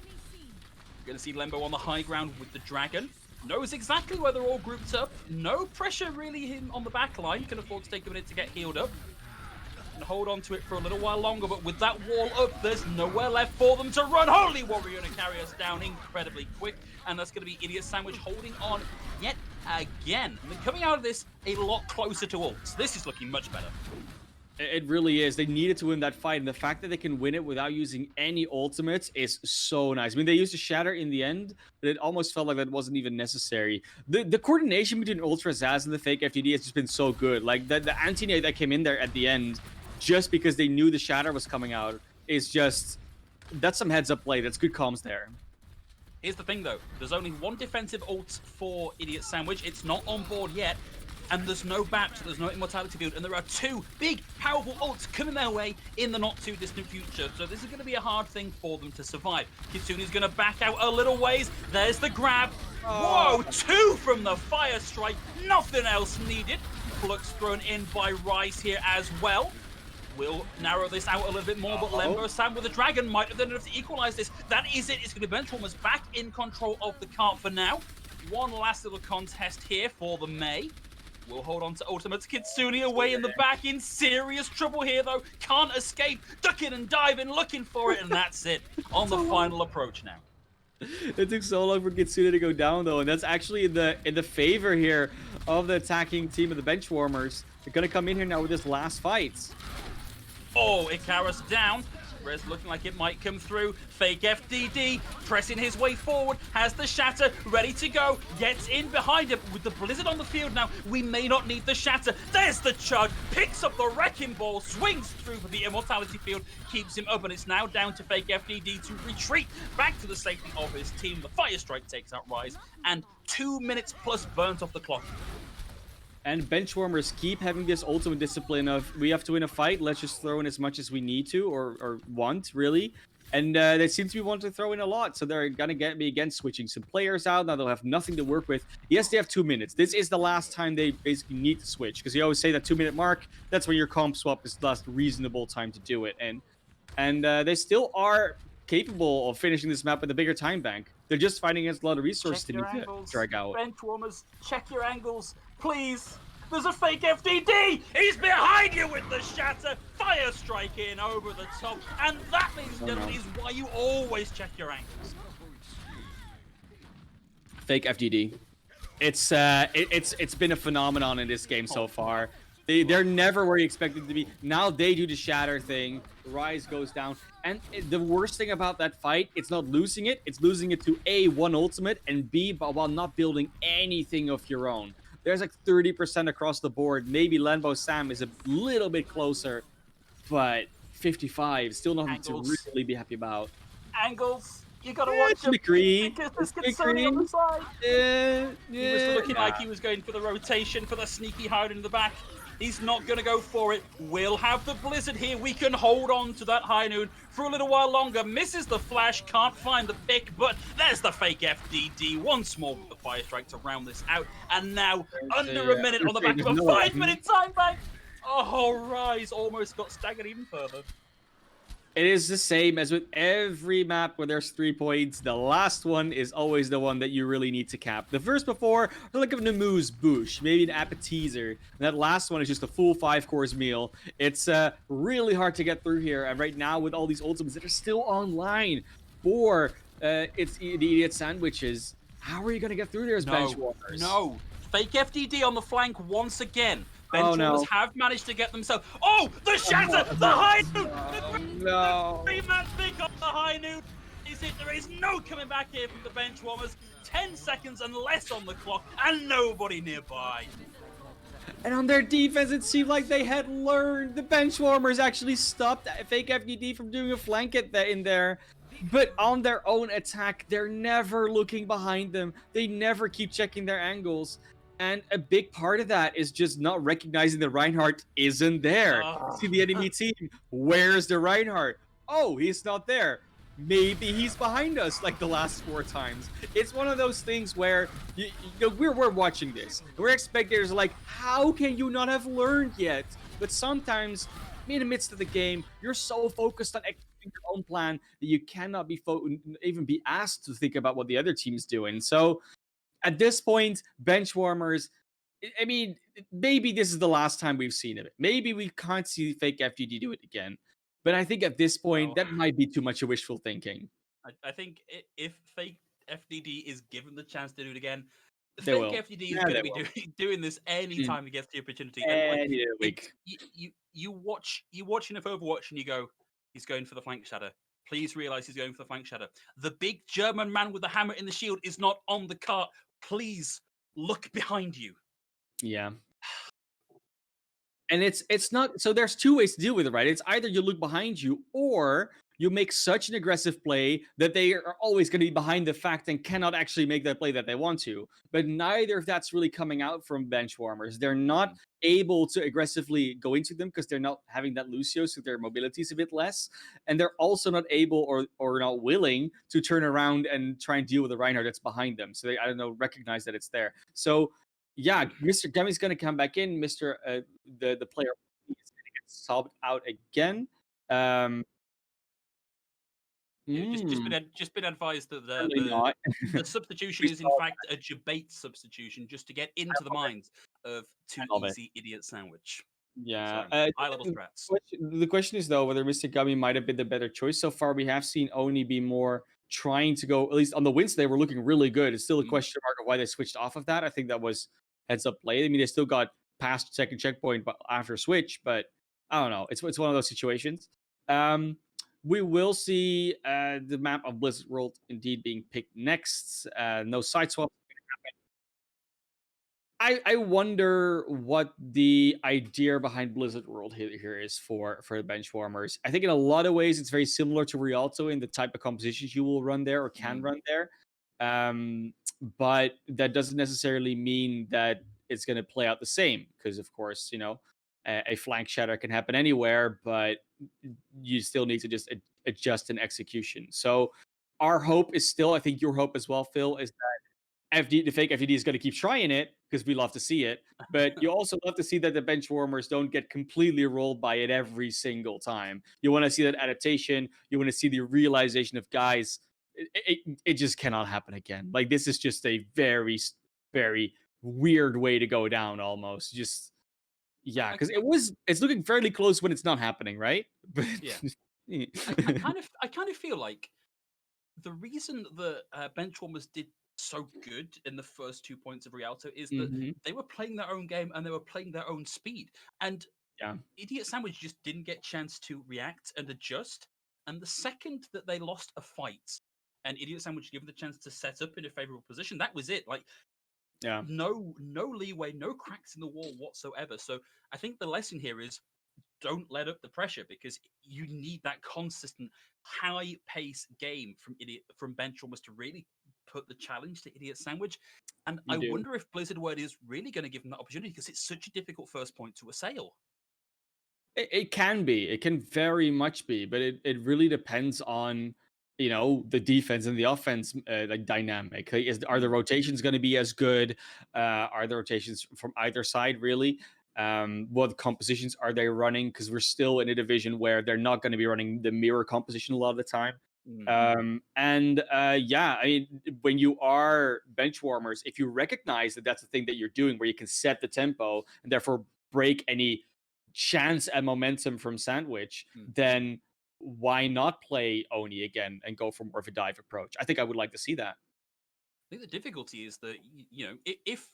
We're going to see Lembo on the high ground with the Dragon. Knows exactly where they're all grouped up. No pressure really him on the back line. Can afford to take a minute to get healed up. And hold on to it for a little while longer, but with that wall up, there's nowhere left for them to run. Holy Warrior to carry us down incredibly quick. And that's going to be Idiot Sandwich holding on yet again. And coming out of this a lot closer to ults. This is looking much better. It really is. They needed to win that fight, and the fact that they can win it without using any ultimates is so nice. I mean, they used a shatter in the end, but it almost felt like that wasn't even necessary. The coordination between Ultra Zaz and the fake FTD has just been so good. Like, the anti-nade that came in there at the end, just because they knew the shatter was coming out, is just... That's some heads-up play. That's good comms there. Here's the thing, though. There's only one defensive ult for Idiot Sandwich. It's not on board yet. And there's no BAPs, there's no immortality field, and there are 2 big, powerful ults coming their way in the not-too-distant future. So this is going to be a hard thing for them to survive. Kitsune's going to back out a little ways. There's the grab. Whoa, 2 from the Fire Strike. Nothing else needed. Flux thrown in by Rice here as well. We'll narrow this out a little bit more, but Lembo-san with the Dragon might have done enough to equalize this. That is it. It's going to be Benchwarmers back in control of the cart for now. One last little contest here for the May. We'll hold on to Ultimates. Kitsune away in the back, in serious trouble here, though. Can't escape. Ducking and diving, looking for it, and that's it. On the final approach now. It took so long for Kitsune to go down, though, and that's actually in the favor here of the attacking team of the Benchwarmers. They're going to come in here now with this last fight. Oh, Ikaros down. Res looking like it might come through. Fake FDD, pressing his way forward, has the shatter, ready to go, gets in behind him. With the Blizzard on the field now, we may not need the shatter. There's the chug, picks up the wrecking ball, swings through for the immortality field, keeps him up, and it's now down to Fake FDD to retreat back to the safety of his team. The Fire Strike takes out Rise, and 2 minutes plus burns off the clock. And Benchwarmers keep having this ultimate discipline of, we have to win a fight, let's just throw in as much as we need to, or want, really. And they seem to be wanting to throw in a lot, so they're going to get me again switching some players out. Now they'll have nothing to work with. Yes, they have 2 minutes. This is the last time they basically need to switch, because you always say that 2-minute mark, that's when your comp swap is the last reasonable time to do it. And they still are capable of finishing this map with a bigger time bank. They're just fighting against a lot of resources to need to drag out. Benchwarmers, check your angles, please. There's a fake FDD! He's behind you with the shatter! Fire Strike in over the top. And that, ladies and gentlemen, is why you always check your angles. Fake FDD. It's been a phenomenon in this game so far. They're never where you expect them to be. Now they do the shatter thing. Rise goes down, and the worst thing about that fight, it's not losing it. It's losing it to A, one ultimate, and B, but while not building anything of your own. There's like 30% across the board. Maybe Lambo Sam is a little bit closer, but 55 still nothing to Angles, really be happy about. angles. You gotta watch It's him McCree. because there's It's Kitsune on the McCree. side. He was looking Nah. like he was going for the rotation for the sneaky hide in the back. He's not going to go for it. We'll have the blizzard here. We can hold on to that high noon for a little while longer. Misses the flash, can't find the pick, but there's the fake FDD once more with the fire strike to round this out. And now under a minute on the back of a 5-minute time bank. Oh, Rise almost got staggered even further. It is the same as with every map where there's 3 points. The last one is always the one that you really need to cap. The first before, like a Nemu's Boosh, maybe an appetizer. And that last one is just a full 5-course meal. It's really hard to get through here. And right now, with all these ultimates that are still online for it's the idiot sandwiches, how are you going to get through there as Benchwarmers? No. Fake FDD on the flank once again. Oh, Benchwarmers no. have managed to get themselves. Oh, the shatter! The high noon! Oh, no. 3-man pick on the high noon. Is it? There is no coming back here from the Benchwarmers. 10 seconds and less on the clock, and nobody nearby. And on their defense, it seemed like they had learned. The Benchwarmers actually stopped fake FDD from doing a flank in there. But on their own attack, they're never looking behind them. They never keep checking their angles. And a big part of that is just not recognizing that Reinhardt isn't there. See the enemy team. Where's the Reinhardt? Oh, he's not there. Maybe he's behind us like the last 4 times. It's one of those things where we're watching this. We're spectators like, how can you not have learned yet? But sometimes, in the midst of the game, you're so focused on executing your own plan that you cannot even be asked to think about what the other team's doing. So at this point, Benchwarmers, I mean, maybe this is the last time we've seen it. Maybe we can't see fake FGD do it again. But I think at this point, that might be too much of wishful thinking. I think if fake FDD is given the chance to do it again, They fake will. FDD is going to be doing this anytime he gets the opportunity. And like, you watch enough Overwatch and you go, he's going for the flank shadow. Please realize he's going for the flank shadow. The big German man with the hammer in the shield is not on the cart. Please look behind you. Yeah. And it's not, so there's 2 ways to deal with it, right? It's either you look behind you or you make such an aggressive play that they are always going to be behind the fact and cannot actually make that play that they want to. But neither of that's really coming out from Benchwarmers. They're not able to aggressively go into them because they're not having that Lucio, so their mobility is a bit less. And they're also not able or not willing to turn around and try and deal with the Reinhardt that's behind them. So they, I don't know, recognize that it's there. So yeah, Mr. Demi's going to come back in. Mr. The player is going to get subbed out again. Just been advised that Not. the substitution is in fact a debate substitution just to get into the minds of Too Easy Idiot Sandwich. Yeah. So, high level threats. The question is though whether Mr. Gummy might have been the better choice. So far, we have seen Oni be more trying to go, at least on the wins they were looking really good. It's still a question mark of why they switched off of that. I think that was heads up play. I mean, they still got past second checkpoint but after switch, but I don't know. It's one of those situations. We will see the map of Blizzard World indeed being picked next. No side swap. I wonder what the idea behind Blizzard World here is for the Benchwarmers. I think in a lot of ways it's very similar to Rialto in the type of compositions you will run there or can run there. But that doesn't necessarily mean that it's going to play out the same because, of course, a flank shatter can happen anywhere, but you still need to just adjust in execution. So our hope is still, I think your hope as well, Phil, is that the fake FDD is going to keep trying it because we love to see it, but you also love to see that the Benchwarmers don't get completely rolled by it every single time. You want to see that adaptation. You want to see the realization of, guys, it just cannot happen again. Like, this is just a very, very weird way to go down almost. Just, yeah, because it's looking fairly close when it's not happening, right? But yeah. I kind of feel like the reason that Benchwarmers did so good in the first 2 points of Rialto is that Hmm. they were playing their own game and they were playing their own speed. And Yeah, Idiot Sandwich just didn't get chance to react and adjust. And the second that they lost a fight and Idiot Sandwich given the chance to set up in a favorable position, that was it. Like yeah, no leeway, no cracks in the wall whatsoever. So I think the lesson here is don't let up the pressure because you need that consistent high pace game from Benchwarmers to really put the challenge to Idiot Sandwich. And you I do. wonder if Blizzard Word is really going to give them that opportunity because it's such a difficult first point to assail. It can be. It can very much be, but it really depends on the defense and the offense like dynamic. Like, are the Mm, rotations going to be as good? Are the rotations from either side really? What compositions are they running? Because we're still in a division where they're not going to be running the mirror composition a lot of the time. mm, And yeah, I mean, when you are bench warmers, if you recognize that that's the thing that you're doing, where you can set the tempo and therefore break any chance and momentum from Sandwich, mm. then why not play Oni again and go for more of a dive approach? I think I would like to see that. I think the difficulty is that if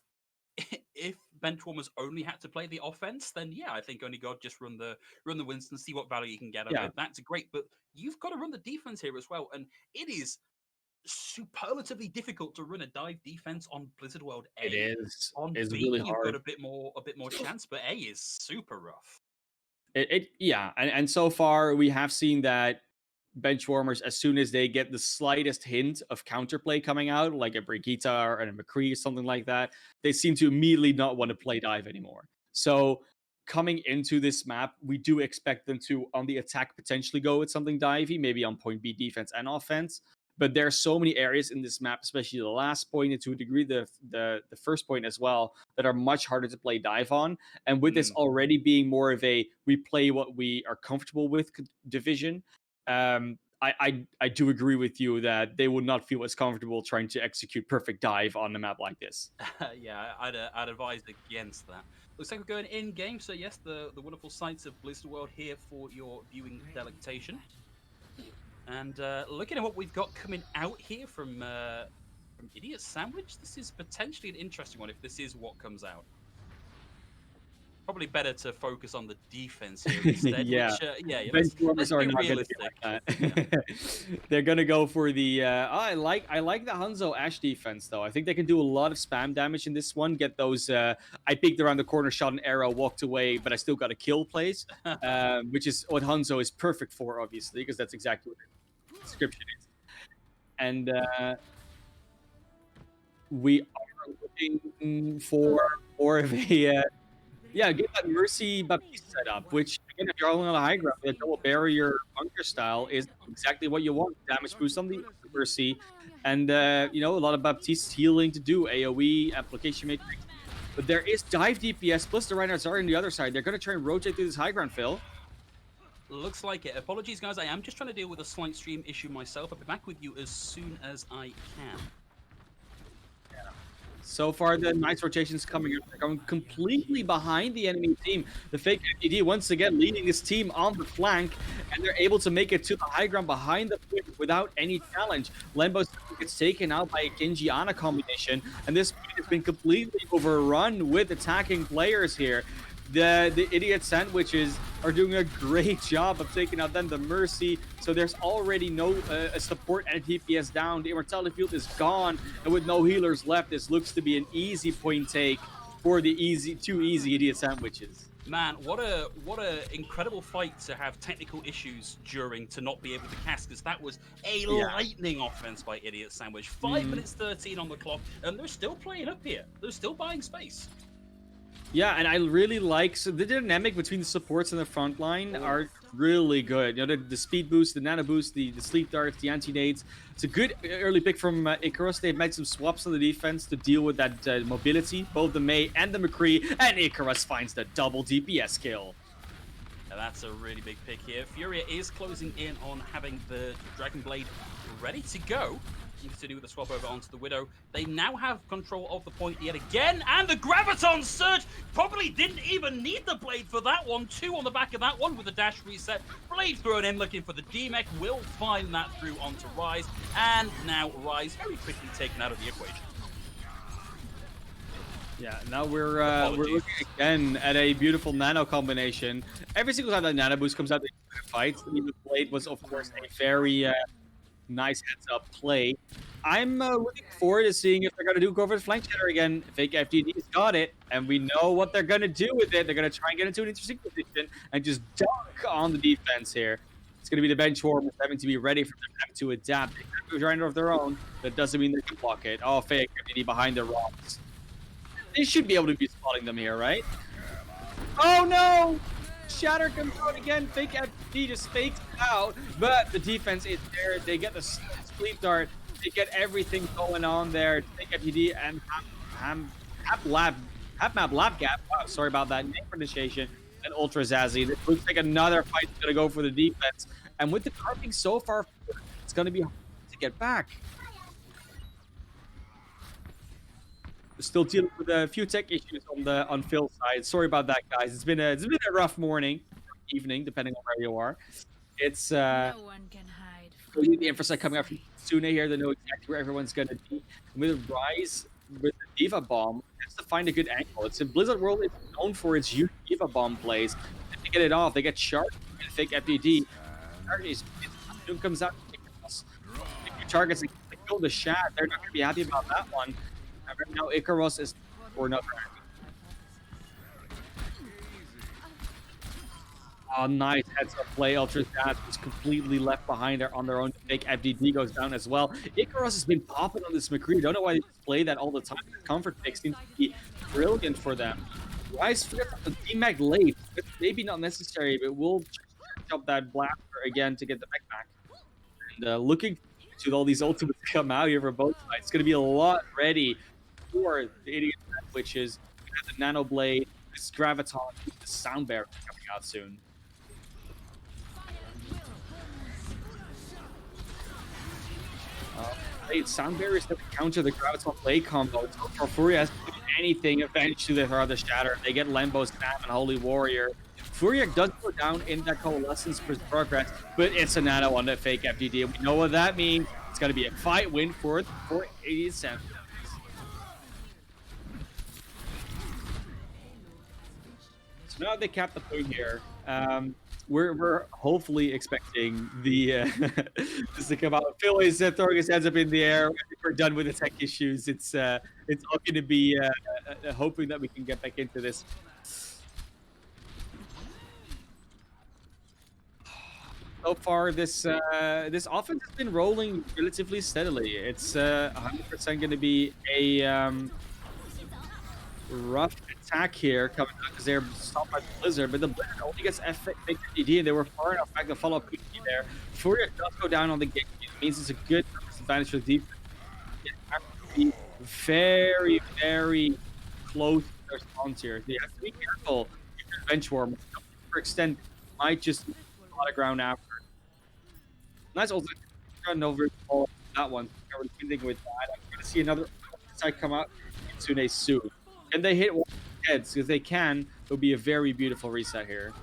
if Benchwarmers only had to play the offense, then yeah, I think only God just run the Winston, see what value you can get out of Yeah, it. That's great, but you've got to run the defense here as well, and it is superlatively difficult to run a dive defense on Blizzard World it A. is. On It's B, really you've got hard. a bit more chance, but A is super rough. Yeah, and so far we have seen that bench warmers, as soon as they get the slightest hint of counterplay coming out, like a Brigitte or a McCree or something like that, they seem to immediately not want to play dive anymore. So coming into this map, we do expect them to, on the attack, potentially go with something divey, maybe on point B defense and offense. But there are so many areas in this map, especially the last point and to a degree the first point as well, that are much harder to play dive on. And with this Mm. already being more of a we play what we are comfortable with division, I do agree with you that they would not feel as comfortable trying to execute perfect dive on a map like this. Yeah, I'd advise against that. Looks like we're going in game, so yes, the wonderful sights of Blizzard World here for your viewing delectation. And looking at what we've got coming out here from Idiot Sandwich, this is potentially an interesting one if this is what comes out. Probably better to focus on the defense here instead. Yeah, Which yeah, bench let's warmers are be not going to be realistic. like Yeah. that. They're going to go for the. I like the Hanzo Ash defense though. I think they can do a lot of spam damage in this one. Get those. I peeked around the corner, shot an arrow, walked away, but I still got a kill plays, which is what Hanzo is perfect for, obviously, because that's exactly what the description is. And we are looking for more of a yeah, get that Mercy Baptiste set up, which, again, if you're all on the high ground, the double barrier bunker style is exactly what you want. Damage boost on the Mercy, and, a lot of Baptiste healing to do, AoE, application matrix. But there is dive DPS, plus the Reinhards are on the other side. They're going to try and rotate through this high ground, Phil. Looks like it. Apologies, guys. I am just trying to deal with a slight stream issue myself. I'll be back with you as soon as I can. So far, the nice rotations coming up. They're going completely behind the enemy team. The fake FTD once again leading this team on the flank, and they're able to make it to the high ground behind the point without any challenge. Lembo gets taken out by a Genji Ana combination, and this point has been completely overrun with attacking players here. The Idiot Sandwiches are doing a great job of taking out then the Mercy. So there's already no support and DPS down. The Immortality Field is gone, and with no healers left, this looks to be an easy point take for the two easy Idiot Sandwiches. Man, what a incredible fight to have technical issues during to not be able to cast, because that was a lightning offense by Idiot Sandwich. 5 minutes 13 on the clock, and they're still playing up here. They're still buying space. Yeah, and I really like the dynamic between the supports and the front line are really good. The speed boost, the nano boost, the sleep darts, the anti-nades. It's a good early pick from Icarus. They've made some swaps on the defense to deal with that mobility, both the Mei and the McCree, and Icarus finds the double DPS kill. Now that's a really big pick here. Furia is closing in on having the Dragon Blade ready to go. You can continue with the swap over onto the Widow. They now have control of the point yet again, and the Graviton Surge probably didn't even need the Blade for that one. 2 on the back of that one with the dash reset. Blade thrown in, looking for the D-Mech. Will find that through onto Rise, and now Rise very quickly taken out of the equation. Yeah, now we're looking again at a beautiful nano combination. Every single time that nano boost comes out, the fight. The Blade was, of course, a very nice heads-up play. I'm looking forward to seeing if they're going to go for the flank shatter again. Fake FDD's got it, and we know what they're going to do with it. They're going to try and get into an interesting position and just dunk on the defense here. It's going to be the Benchwarmers having to be ready for them to adapt. They can do it of their own. That doesn't mean they can block it. Oh, fake FDD behind the rocks. They should be able to be spotting them here, right? Oh no! Shatter comes out again. Fake FD just fakes out, but the defense is there. They get the sleep dart. They get everything going on there. Fake FD and Hap Map Lab Gap. Wow, sorry about that name pronunciation. And Ultra Zazzy. This looks like another fight that's gonna go for the defense. And with the carping so far, it's gonna be hard to get back. Still dealing with a few tech issues on Phil's side. Sorry about that, guys. It's been a rough morning, evening, depending on where you are. It's No one can hide. the infrastructure coming up from Sune here. They know exactly where everyone's gonna be. And with Rise, with the Diva Bomb, has to find a good angle. It's in Blizzard World. It's known for its huge Diva Bomb plays. If they get it off, they get sharp and fake FDD. Soon comes out. If your targets like, kill the Shad, they're not gonna be happy about that one. Right now, Icarus is for another. Oh, nice heads-up play. Ultra Dad was completely left behind there on their own. Fake FDD goes down as well. Icarus has been popping on this McCree. Don't know why they just play that all the time. The comfort pick seems to be brilliant for them. Rise forgets the D-Mag late. It's maybe not necessary, but we'll jump that blaster again to get the mech back. And looking to all these ultimates come out here for both sides, it's going to be a lot ready for the idiot witches. We have the Nano Blade, this Graviton, the Sound Barrier coming out soon. Sound Barriers that counter the Graviton Blade combo. So for Furia has to do anything eventually to throw the Shatter. They get Lembo, Snap, and Holy Warrior. Furia does go down in that Coalescence progress, but it's a nano on the fake FDD. We know what that means. It's going to be a fight win for 87. So now they cap the point here. We're hopefully expecting the this to come out. Phil is throwing his hands up in the air. We're done with the tech issues. It's all going to be hoping that we can get back into this. So far, this offense has been rolling relatively steadily. It's 100% going to be a rough attack here coming out because they're stopped by the Blizzard, but the Blizzard only gets FDD, and they were far enough back to follow up quickly there. Furia does go down on the gate. It means it's a good advantage for the defense. It has to be very, very close to their response here. They have to be careful if they're Benchwarmers. For extent, might just lose a lot of ground after. Nice also run over that one. I was thinking with that. I'm going to see another side come out soon. Can they hit one heads? If they can, it'll be a very beautiful reset here.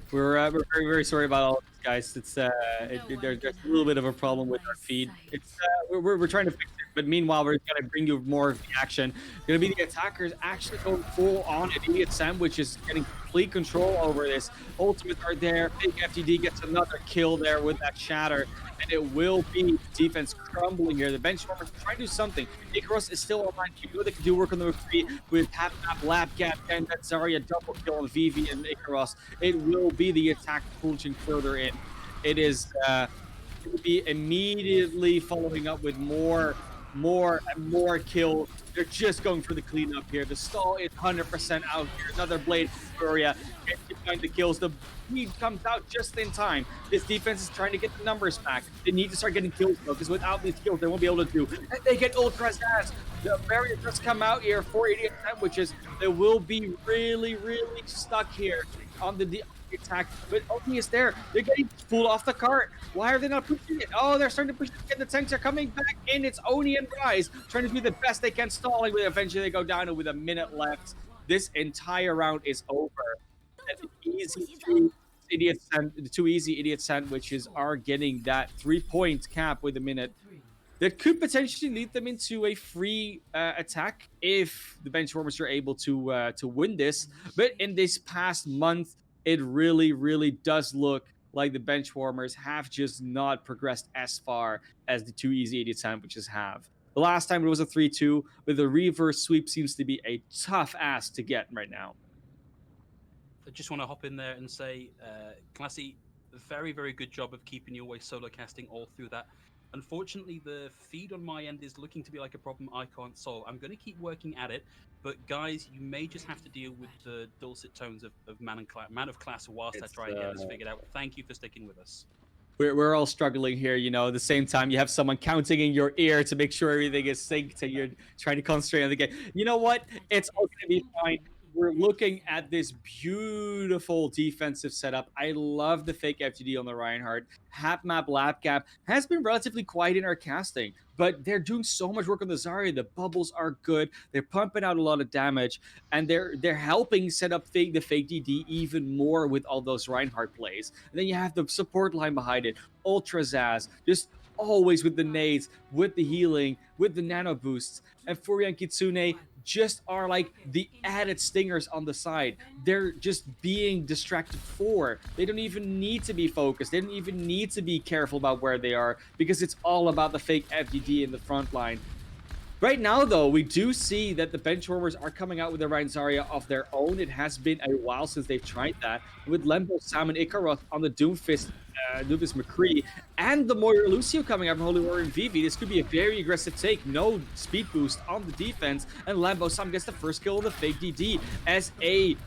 We're very, very sorry about all of this, guys. It's there's a little bit of a problem with our feed. It's we're trying to fix it, but meanwhile we're gonna bring you more of the action. Gonna be the attackers actually going full on. Idiot Sandwich is getting complete control over this. Ultimates are there. Big FTD gets another kill there with that Shatter, and it will be defense crumbling here. The Benchwarmers trying to do something. Icarus is still online. You know they can do work on the McCree with Half Map, Lab Gap, and that Zarya double kill on Vivi and Icarus. It will be the attack pushing further in. It is it will be immediately following up with more more and more kills. They're just going for the cleanup here. The stall is 100% out here. Another blade from Furia. Can she find the kills? The lead comes out just in time. This defense is trying to get the numbers back. They need to start getting kills though, because without these kills, they won't be able to do. And they get ultra Zaz. The barrier just come out here for 88 sandwiches. They will be really, really stuck here on the attack, but Oni is there. They're getting pulled off the cart. Why are they not pushing it? Oh, they're starting to push it. The tanks are coming back in. It's Oni and Rise trying to do the best they can, stalling, but eventually they go down, and with a minute left, this entire round is over. And the two easy idiot sandwiches are getting that 3-point cap with a minute. That could potentially lead them into a free attack if the Benchwarmers are able to win this. But in this past month, it really, really does look like the Benchwarmers have just not progressed as far as the two easy idiot sandwiches have. The last time it was a 3-2, but the reverse sweep seems to be a tough ask to get right now. I just want to hop in there and say, Classy, very, very good job of keeping you away solo casting all through that. Unfortunately, the feed on my end is looking to be like a problem I can't solve. I'm going to keep working at it, but guys, you may just have to deal with the dulcet tones of man of class whilst I try and get this figured out. Thank you for sticking with us. We're all struggling here, you know. At the same time, you have someone counting in your ear to make sure everything is synced, and you're trying to concentrate on the game. You know what? It's all going to be fine. We're looking at this beautiful defensive setup. I love the fake FGD on the Reinhardt. Hap map lap gap has been relatively quiet in our casting, but they're doing so much work on the Zarya. The bubbles are good. They're pumping out a lot of damage, and they're helping set up the fake DD even more with all those Reinhardt plays. And then you have the support line behind it. Ultra Zaz, just always with the nades, with the healing, with the nano boosts. And Furia and Kitsune just are like the added stingers on the side. They're just being distracted for. They don't even need to be focused. They don't even need to be careful about where they are, because it's all about the fake FGD in the front line. Right now, though, we do see that the Benchwarmers are coming out with the Rein Zarya of their own. It has been a while since they've tried that. With Lembo, Sam, and Icarus on the Doomfist, McCree, and the Moira Lucio coming out from Holy Warrior and Vivi, this could be a very aggressive take. No speed boost on the defense, and Lambo Sam gets the first kill of the fake DD as a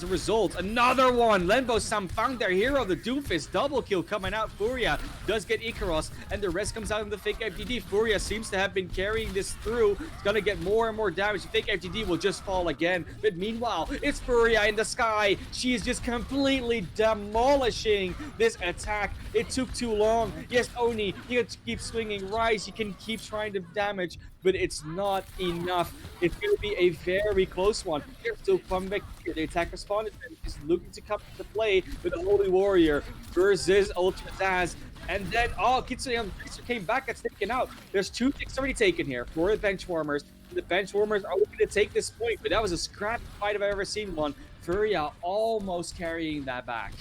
result. Another one. Lembo Sam found their hero, the Doomfist. Double kill coming out. Furia does get Icarus, and the rest comes out in the fake FGD. Furia seems to have been carrying this through. It's gonna get more and more damage. The fake FGD will just fall again. But meanwhile, it's Furia in the sky. She is just completely demolishing this attack. It took too long. Yes, Oni, you can keep swinging. Rise, you can keep trying to damage, but it's not enough. It's going to be a very close one. They're still coming back here. The attack respawn is looking to come to play with the Holy Warrior versus Ultra Zaz. And then, Kitsune on the Tracer came back, gets taken out. There's 2 ticks already taken here for the Benchwarmers. The Benchwarmers are looking to take this point, but that was a scrappy fight if I've ever seen one. Furia almost carrying that back.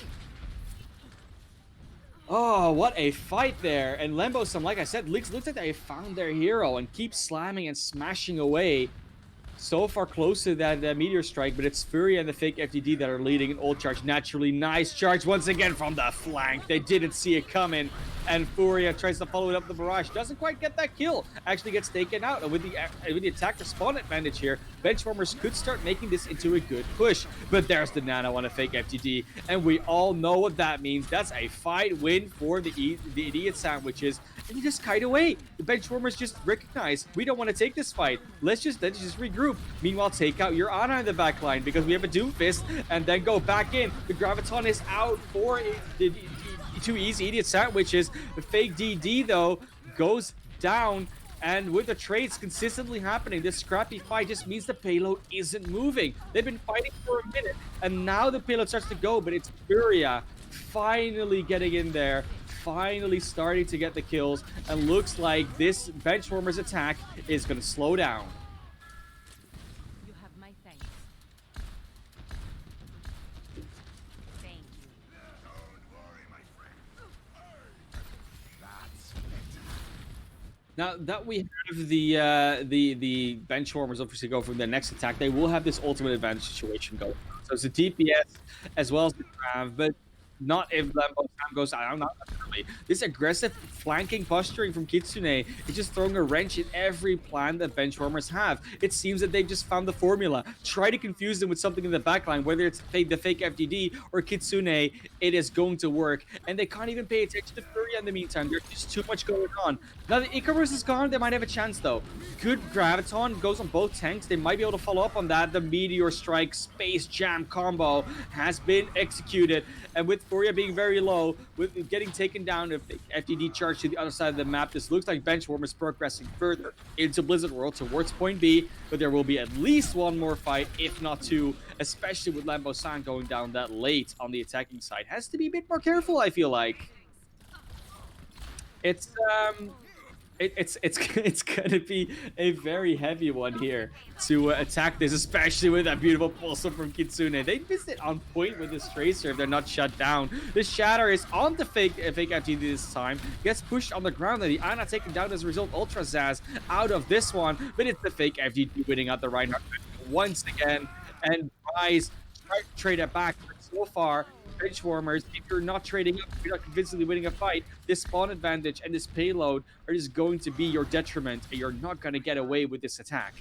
Oh, what a fight there. And Lembo, like I said, looks like they found their hero and keep slamming and smashing away. So far close to that meteor strike, but it's Furia and the fake FTD that are leading an ult charge. Naturally, nice charge once again from the flank. They didn't see it coming, and Furia tries to follow it up the barrage. Doesn't quite get that kill. Actually gets taken out, and with the attack respawn advantage here, Benchwarmers could start making this into a good push. But there's the nano on a fake FTD, and we all know what that means. That's a fight win for the idiot sandwiches, and you just kite away. The Benchwarmers just recognize, we don't want to take this fight. Let's just regroup. Meanwhile, take out your Ana in the back line because we have a Doomfist, and then go back in. The Graviton is out for the 2 easy idiot sandwiches. The fake DD, though, goes down, and with the trades consistently happening, this scrappy fight just means the payload isn't moving. They've been fighting for a minute, and now the payload starts to go, but it's Furia finally getting in there, finally starting to get the kills, and looks like this Benchwarmers attack is going to slow down. Now that we have the Benchwarmers obviously go from their next attack, they will have this ultimate advantage situation going on. So it's a DPS as well as the Trav, but not if Lambo Sam goes. I'm not aggressively. This aggressive flanking posturing from Kitsune is just throwing a wrench in every plan that Benchwarmers have. It seems that they've just found the formula. Try to confuse them with something in the backline, whether it's the fake FDD or Kitsune, it is going to work. And they can't even pay attention to Furia in the meantime. There's just too much going on. Now that Icarus is gone, they might have a chance though. Good Graviton goes on both tanks. They might be able to follow up on that. The Meteor Strike Space Jam combo has been executed. And with Furia being very low, with getting taken down, if the FDD charge to the other side of the map, this looks like Benchwarmers progressing further into Blizzard World towards point B. But there will be at least one more fight, if not two, especially with Lambo San going down that late on the attacking side. Has to be a bit more careful, I feel like. It's it's gonna be a very heavy one here to attack this, especially with that beautiful pulse from Kitsune. They missed it on point with this Tracer if they're not shut down. The Shatter is on the fake FTD this time, gets pushed on the ground, and the Ana taken down as a result. Ultra Zaz out of this one, but it's the fake FTD winning out the Reinhardt once again, and Rise try to trade it back, but so far Benchwarmers, if you're not trading up, if you're not convincingly winning a fight, this spawn advantage and this payload are just going to be your detriment, and you're not going to get away with this attack.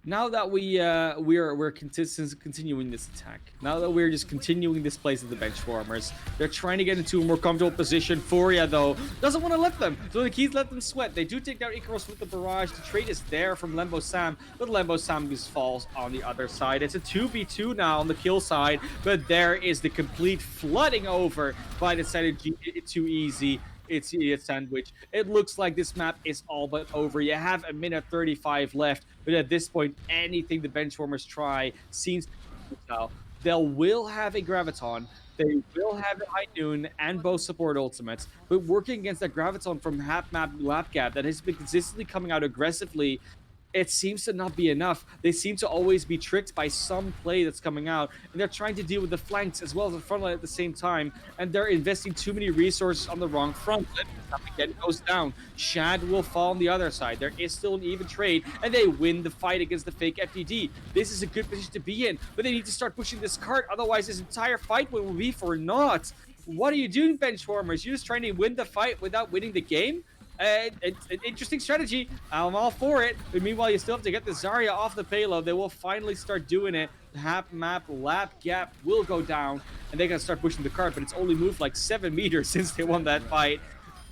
Now that we're continuing this attack, now that we're just continuing this place of the Benchwarmers, they're trying to get into a more comfortable position. Furia, though, doesn't want to let them. So the keys let them sweat. They do take down Icarus with the barrage. The trade is there from Lambo Sam, but Lambo Sam just falls on the other side. It's a 2v2 now on the kill side, but there is the complete flooding over by the side of Too Easy. It's a sandwich. It looks like this map is all but over. You have a minute 35 left, but at this point, anything the Benchwarmers try seems to be futile. They will have a Graviton. They will have a High Noon and both support ultimates, but working against that Graviton from half map lap gap that has been consistently coming out aggressively, it seems to not be enough. They seem to always be tricked by some play that's coming out, and they're trying to deal with the flanks as well as the front line at the same time, and they're investing too many resources on the wrong front. Again, goes down. Shad will fall on the other side. There is still an even trade, and they win the fight against the fake FDD. This is a good position to be in, but they need to start pushing this cart, otherwise this entire fight will be for naught. What are you doing, Benchwarmers? You're just trying to win the fight without winning the game? It's an interesting strategy. I'm all for it. But meanwhile, you still have to get the Zarya off the payload. They will finally start doing it. Half map, lap gap will go down, and they can start pushing the cart, but it's only moved like 7 meters since they won that fight.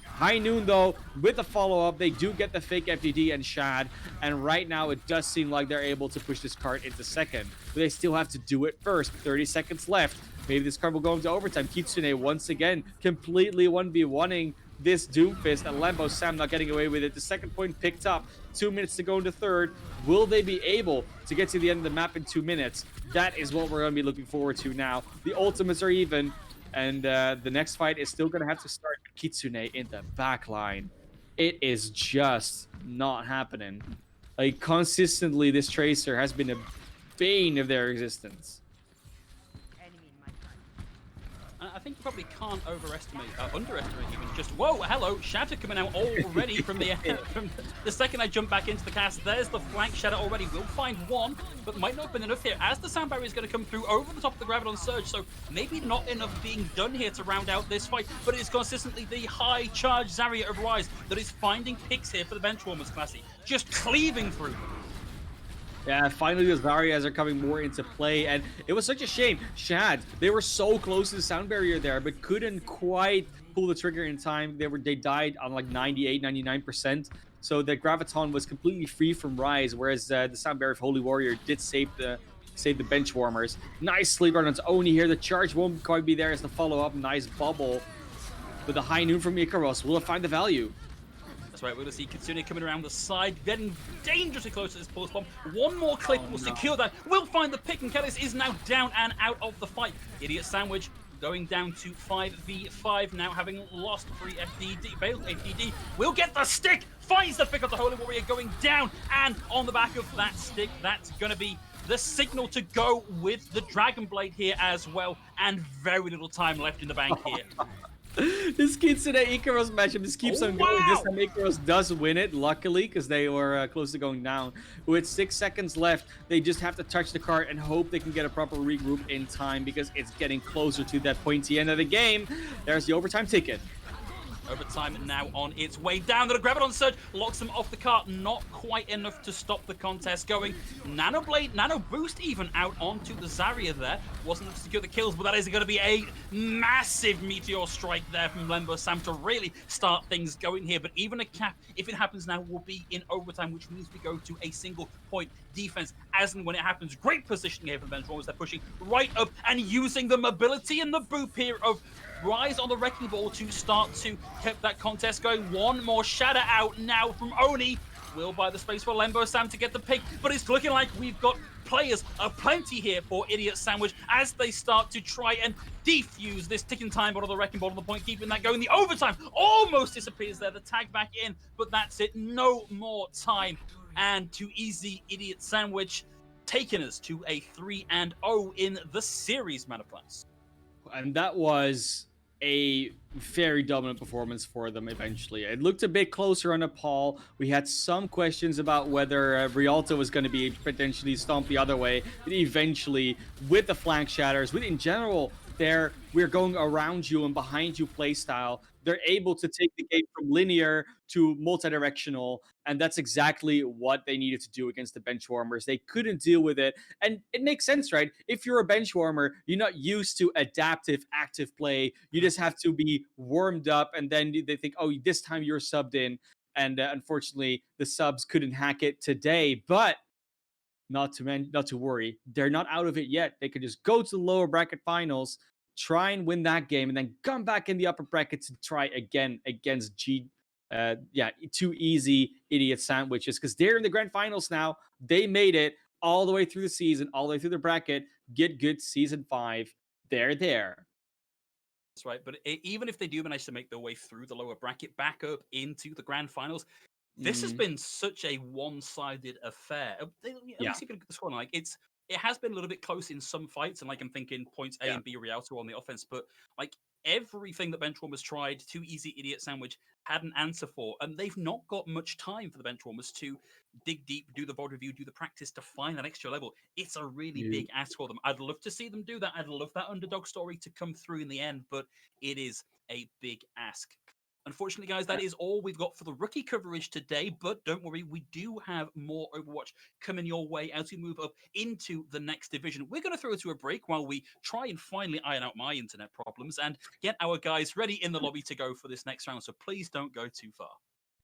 High Noon, though, with the follow-up, they do get the fake FDD and Shad, and right now it does seem like they're able to push this cart into second, but they still have to do it first. 30 seconds left. Maybe this cart will go into overtime. Kitsune, once again, completely 1v1ing this Doomfist, and Lambo Sam not getting away with it. The second point picked up. 2 minutes to go into third. Will they be able to get to the end of the map in 2 minutes? That is what we're going to be looking forward to now. The ultimates are even, and the next fight is still going to have to start with Kitsune in the back line. It is just not happening. Like, consistently, this Tracer has been a bane of their existence. I think you probably can't underestimate even just, whoa, hello, Shatter coming out already from the second I jump back into the cast. There's the flank. Shatter already will find one, but might not have been enough here as the sound barrier is going to come through over the top of the Graviton Surge, so maybe not enough being done here to round out this fight, but it's consistently the high charge Zarya of Rise that is finding picks here for the Benchwarmers, Classy, just cleaving through them. Yeah, finally the Zaryas are coming more into play, and it was such a shame. Shad, they were so close to the sound barrier there, but couldn't quite pull the trigger in time. They died on like 98, 99%. So the Graviton was completely free from Rise, whereas the sound barrier of Holy Warrior did save the Benchwarmers. Nice sleep run on Oni here. The charge won't quite be there as the follow-up. Nice bubble. But the High Noon from Icarus, will it find the value? That's right, we're going to see Kitsune coming around the side, getting dangerously close to this pulse bomb. One more clip will secure that. We'll find the pick, and Kellis is now down and out of the fight. Idiot Sandwich going down to 5v5 now, having lost 3 FDD. Failed FDD. Will get the stick, finds the pick of the Holy Warrior going down, and on the back of that stick, that's going to be the signal to go with the Dragon Blade here as well, and very little time left in the bank here. This Kitsune Icarus matchup just keeps Oh, on going. This wow! time Icarus does win it, luckily, because they were close to going down. With 6 seconds left, they just have to touch the cart and hope they can get a proper regroup in time because it's getting closer to that pointy end of the game. There's the overtime ticket. Overtime now on its way down. The Graviton Surge locks them off the cart. Not quite enough to stop the contest going. Nano Blade, Nano Boost even out onto the Zarya there. Wasn't enough to secure the kills, but that is going to be a massive Meteor Strike there from Lembo Sam to really start things going here. But even a cap, if it happens now, will be in overtime, which means we go to a single point defense as and when it happens. Great positioning here for the Benchwarmers. They're pushing right up and using the mobility and the boop here of Rise on the Wrecking Ball to start to keep that contest going. One more shatter out now from Oni. Will buy the space for Lembo Sam to get the pick, but it's looking like we've got players aplenty here for Idiot Sandwich as they start to try and defuse this ticking time bomb of the Wrecking Ball on the point, keeping that going. The overtime almost disappears there. The tag back in, but that's it. No more time. And Too Easy Idiot Sandwich taking us to a 3-0 in the series, Manaplans. And that was a very dominant performance for them eventually. It looked a bit closer on Nepal. We had some questions about whether Rialto was going to be potentially stomped the other way. But eventually, with the flank shatters, with in general, we're going around you and behind you play style. They're able to take the game from linear to multi-directional, and that's exactly what they needed to do against the Benchwarmers. They couldn't deal with it, and it makes sense, right? If you're a Benchwarmer, you're not used to adaptive, active play. You just have to be warmed up, and then they think, oh, this time you're subbed in, and unfortunately, the subs couldn't hack it today, but not to worry. They're not out of it yet. They could just go to the lower bracket finals, try and win that game, and then come back in the upper brackets and try again against Too Easy Idiot Sandwiches, because they're in the grand finals now. They made it all the way through the season, all the way through the bracket. GitGud season 5. They're there. That's right. But even if they do manage to make their way through the lower bracket back up into the grand finals, this has been such a one-sided affair. At Yeah. least if you look at the score, like it has been a little bit close in some fights, and like I'm thinking points A and B Rialto on the offense, but like everything that Benchwarmers tried, Too Easy Idiot Sandwich had an answer for, and they've not got much time for the Benchwarmers to dig deep, do the VOD review, do the practice to find that extra level. It's a really big ask for them. I'd love to see them do that. I'd love that underdog story to come through in the end, but it is a big ask. Unfortunately, guys, that is all we've got for the rookie coverage today, but don't worry, we do have more Overwatch coming your way as we move up into the next division. We're going to throw it to a break while we try and finally iron out my internet problems and get our guys ready in the lobby to go for this next round, so please don't go too far.